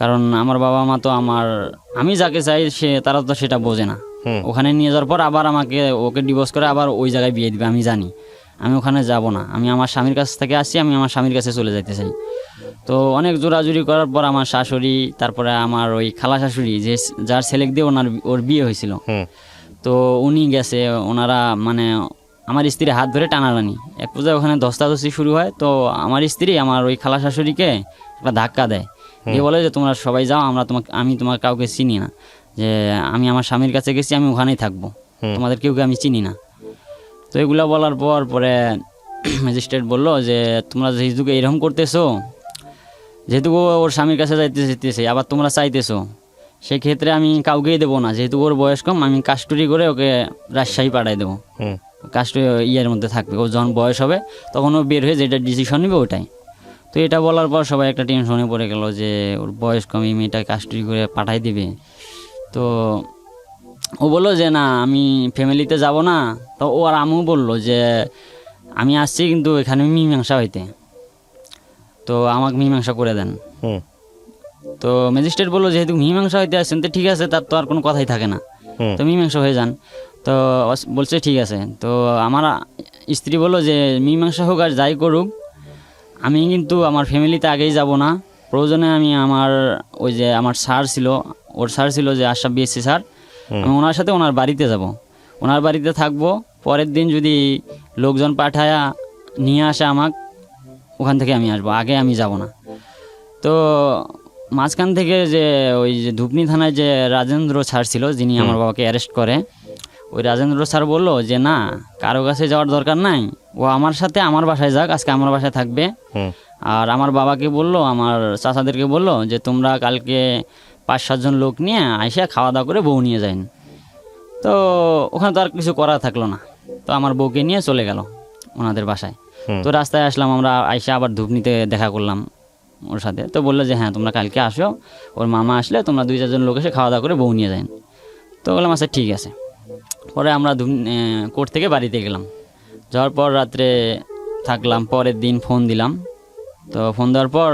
কারণ আমার বাবা মা তো আমি যাকে চাই তারা তো সেটা বোঝে না। ওখানে নিয়ে যাওয়ার পর আবার ওকে ডিভোর্স করে আবার ওই জায়গায় বিয়ে দিবে, আমি জানি। আমি ওখানে যাব না, আমি আমার স্বামীর কাছ থেকে আসছি, আমি আমার স্বামীর কাছে চলে যেতে চাই। তো অনেক জোরাজুরি করার পর আমার শাশুড়ি, তারপরে আমার ওই খালা শাশুড়ি, যার ছেলে দিয়ে ওর বিয়ে হয়েছিল, তো উনি গেছে, ওনারা মানে আমার স্ত্রীর হাত ধরে টানাটানি, এক পর্যায়ে ওখানে ধস্তাধস্তি শুরু হয়। তো আমার স্ত্রী আমার ওই খালা শাশুড়িকে একটা ধাক্কা দেয়, দিয়ে বলে যে তোমরা সবাই যাও, আমি তোমার কাউকে চিনি না, যে আমি আমার স্বামীর কাছে গেছি, আমি ওখানেই থাকবো, তোমাদের কেউকে আমি চিনি না। তো এগুলো বলার পরে ম্যাজিস্ট্রেট বললো যে তোমরা যেহেতু এরকম করতেছো, যেহেতু ওর স্বামীর কাছে যেতেছে, আবার তোমরা চাইতেছো, সেক্ষেত্রে আমি কাউকেই দেবো না, যেহেতু ওর বয়স কম, আমি কাস্টডি করে ওকে রাজশাহী পাঠাই দেবো, কাস্টডি ইয়ের মধ্যে থাকবে, ও যখন বয়স হবে তখন ও বের হয়ে যেটা ডিসিশন নেবে ওটাই। তো এটা বলার পর সবাই একটা টেনশনে পড়ে গেল, যে ওর বয়স কম, এই মেয়েটা কাস্টডি করে পাঠাই দিবে। তো ও বললো যে না, আমি ফ্যামিলিতে যাব না। তো ও আর আমিও বললো যে আমি আসছি কিন্তু এখানে মীমাংসা হইতে, তো আমাকে মীমাংসা করে দেন। তো ম্যাজিস্ট্রেট বললো যেহেতু মীমাংসা হইতে আসছেন, তো ঠিক আছে, তার তো আর কোনো কথাই থাকে না, তো মীমাংসা হয়ে যান। তো বলছে ঠিক আছে। তো আমার স্ত্রী বললো যে মীমাংসা হোক আর যাই করুক, আমি কিন্তু আমার ফ্যামিলিতে আগেই যাব না, প্রয়োজনে আমি ওই যে আমার ওর স্যার ছিল যে আশরাফ বিএসসি স্যার, আমি ওনার সাথে ওনার বাড়িতে যাব, ওনার বাড়িতে থাকবো। পরের দিন যদি লোকজন পাঠায়া নিয়ে আসে আমাকে, ওখান থেকে আমি আসবো, আগে আমি যাব না। তো মাঝখান থেকে যে ওই যে ধুপনি থানায় যে রাজেন্দ্র স্যার ছিল, যিনি আমার বাবাকে অ্যারেস্ট করে, ওই রাজেন্দ্র স্যার বললো যে না, কারো কাছে যাওয়ার দরকার নাই, ও আমার সাথে আমার বাসায় যাক, আজকে আমার বাসায় থাকবে। আর আমার বাবাকে বললো, আমার চাচাদেরকে বললো যে তোমরা কালকে 5-7 জন লোক নিয়ে আইসা খাওয়া দাওয়া করে বউ নিয়ে যান। তো ওখানে তো আর কিছু করা থাকলো না, তো আমার বউকে নিয়ে চলে গেল ওনাদের বাসায়। তো রাস্তায় আসলাম, আমরা আইসা আবার ধুপনিতে দেখা করলাম ওর সাথে। তো বললো যে হ্যাঁ, তোমরা কালকে আসো, ওর মামা আসলে তোমরা 2-4 জন লোক এসে খাওয়া দাওয়া করে বউ নিয়ে যান। তো বললাম আচ্ছা ঠিক আছে। পরে আমরা কোর্ট থেকে বাড়িতে গেলাম, যাওয়ার পর রাত্রে থাকলাম, পরের দিন ফোন দিলাম। তো ফোন দেওয়ার পর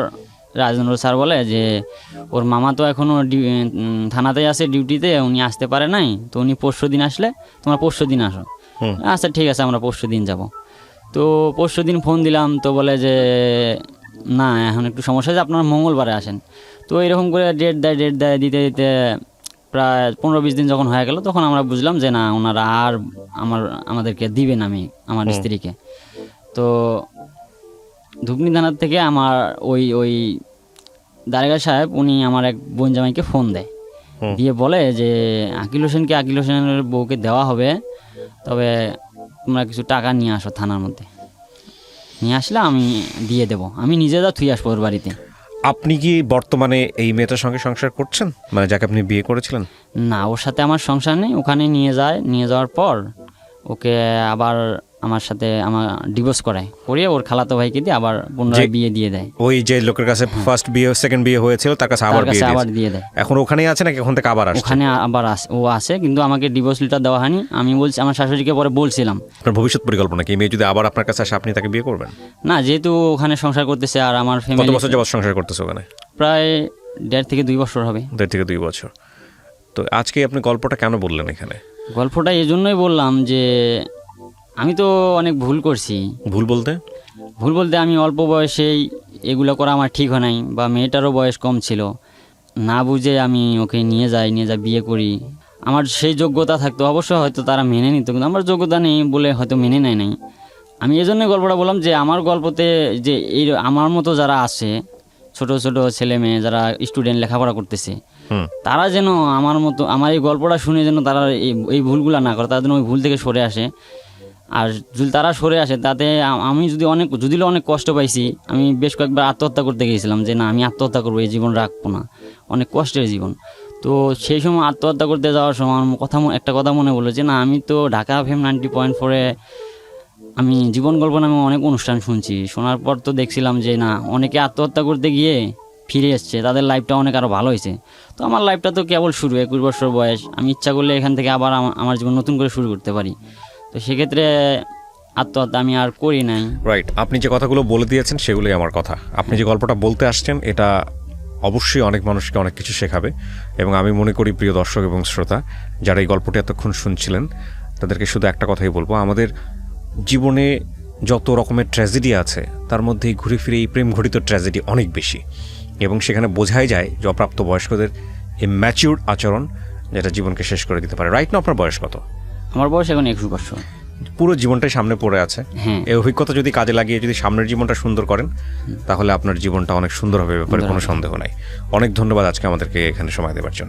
রাজেন্দ্র স্যার বলে যে ওর মামা তো এখনও থানাতেই আছে ডিউটিতে, উনি আসতে পারে নাই, তো উনি পরশু দিন আসলে তোমরা পরশু দিন আসো। আচ্ছা ঠিক আছে, আমরা পরশু দিন যাব। তো পরশু দিন ফোন দিলাম, তো বলে যে না এখন একটু সমস্যা আছে, আপনারা মঙ্গলবারে আসেন। তো এরকম করে ডেট দেয় দিতে দিতে প্রায় 15-20 দিন যখন হয়ে গেল, তখন আমরা বুঝলাম যে না ওনারা আর আমাদেরকে দিবেন আমি আমার স্ত্রীকে। তো ধুবনি থানার থেকে আমার ওই দারোগা সাহেব উনি আমার এক বোন জামাইকে ফোন দেয়, দিয়ে বলে যে আকিল হোসেনের বউকে দেওয়া হবে, তবে তোমরা কিছু টাকা নিয়ে আসো থানার মধ্যে। নিয়ে আসলে আমি দিয়ে দেবো, আমি নিজে থুই আসবো ওর বাড়িতে। আপনি কি বর্তমানে এই মেয়েটার সঙ্গে সংসার করছেন, মানে যাকে আপনি বিয়ে করেছিলেন? না, ওর সাথে আমার সংসার নেই। ওখানে নিয়ে যাওয়ার পর ওকে আবার আমার সাথে আমার ডিভোর্স করিয়ে ওর খালাতো ভাইকে দিয়ে আবার পুনরায় বিয়ে দিয়ে দেয়। ওই যে লোকের কাছে ফার্স্ট বিয়ে সেকেন্ড বিয়ে হয়েছিল তার কাছে আবার দিয়ে দেয়। এখন ওখানেই আছে নাকি ওখান থেকে আবার আসছে? ওখানে আবার ও আসে, কিন্তু আমাকে ডিভোর্স লেটার দেওয়া হয়নি। আমি বলছি আমার শাশুড়িকে পরে বলছিলাম। আপনার ভবিষ্যৎ পরিকল্পনা কি, মেয়ে যদি আবার আপনার কাছে আসে আপনি তাকে বিয়ে করবেন? না, যেহেতু ওখানে সংসার করতেছে আর আমার কত ফ্যামিলি। বছর যাবত সংসার করতেছে ওখানে? প্রায় 1.5 থেকে 2 বছর হবে। 1.5 থেকে 2 বছর। তো আজকে আপনি গল্পটা কেন বললেন এখানে? গল্পটা এই জন্যই বললাম যে আমি তো অনেক ভুল করছি। ভুল বলতে আমি অল্প বয়সেই এগুলো করা আমার ঠিক হয় নাই, বা মেয়েটারও বয়স কম ছিল, না বুঝে আমি ওকে নিয়ে যাই বিয়ে করি। আমার সেই যোগ্যতা থাকতো অবশ্য হয়তো তারা মেনে নিত, কিন্তু আমার যোগ্যতা নেই বলে হয়তো মেনে নেয় নাই। আমি এই জন্যই গল্পটা বললাম যে আমার গল্পতে যে এই আমার মতো যারা আছে, ছোট ছোট ছেলে মেয়ে যারা স্টুডেন্ট লেখাপড়া করতেছে, তারা যেন আমার মতো আমার এই গল্পটা শুনে যেন তারা এই ভুলগুলো না করে, তারা যেন ওই ভুল থেকে সরে আসে। আর যদি তারা সরে আসে তাতে আমি যদি অনেক কষ্ট পাইছি, আমি বেশ কয়েকবার আত্মহত্যা করতে গিয়েছিলাম যে না আমি আত্মহত্যা করবো, এই জীবন রাখবো না, অনেক কষ্টের জীবন। তো সেই সময় আত্মহত্যা করতে যাওয়ার সময় আমার একটা কথা মনে বললো যে না আমি তো ঢাকা FM 90.4-এ আমি জীবন গল্প নামে অনেক অনুষ্ঠান শুনছি। শোনার পর তো দেখছিলাম যে না অনেকে আত্মহত্যা করতে গিয়ে ফিরে এসছে, তাদের লাইফটা অনেক আরও ভালো হয়েছে। তো আমার লাইফটা তো কেবল শুরু, 21 বছর বয়স, আমি ইচ্ছা করলে এখান থেকে আবার আমার জীবন নতুন করে শুরু করতে পারি। তো সেক্ষেত্রে আত্মহত্যা আমি আর করি নাই। রাইট, আপনি যে কথাগুলো বলে দিয়েছেন সেগুলোই আমার কথা। আপনি যে গল্পটা বলতে আসছেন এটা অবশ্যই অনেক মানুষকে অনেক কিছু শেখাবে, এবং আমি মনে করি প্রিয় দর্শক এবং শ্রোতা যারা এই গল্পটি এতক্ষণ শুনছিলেন তাদেরকে শুধু একটা কথাই বলবো, আমাদের জীবনে যত রকমের ট্র্যাজেডি আছে তার মধ্যে ঘুরে ফিরে এই প্রেম ঘটিত ট্র্যাজেডি অনেক বেশি, এবং সেখানে বোঝাই যায় যে অপ্রাপ্ত বয়স্কদের এই ম্যাচিউরড আচরণ যেটা জীবনকে শেষ করে দিতে পারে। রাইট না? আপনার বয়স কত? আমার বয়স এখন 21 বছর। পুরো জীবনটাই সামনে পড়ে আছে। এই অভিজ্ঞতা যদি কাজে লাগিয়ে যদি সামনের জীবনটা সুন্দর করেন তাহলে আপনার জীবনটা অনেক সুন্দর হবে, ব্যাপারে কোনো সন্দেহ নাই। অনেক ধন্যবাদ আজকে আমাদেরকে এখানে সময় দেওয়ার জন্য।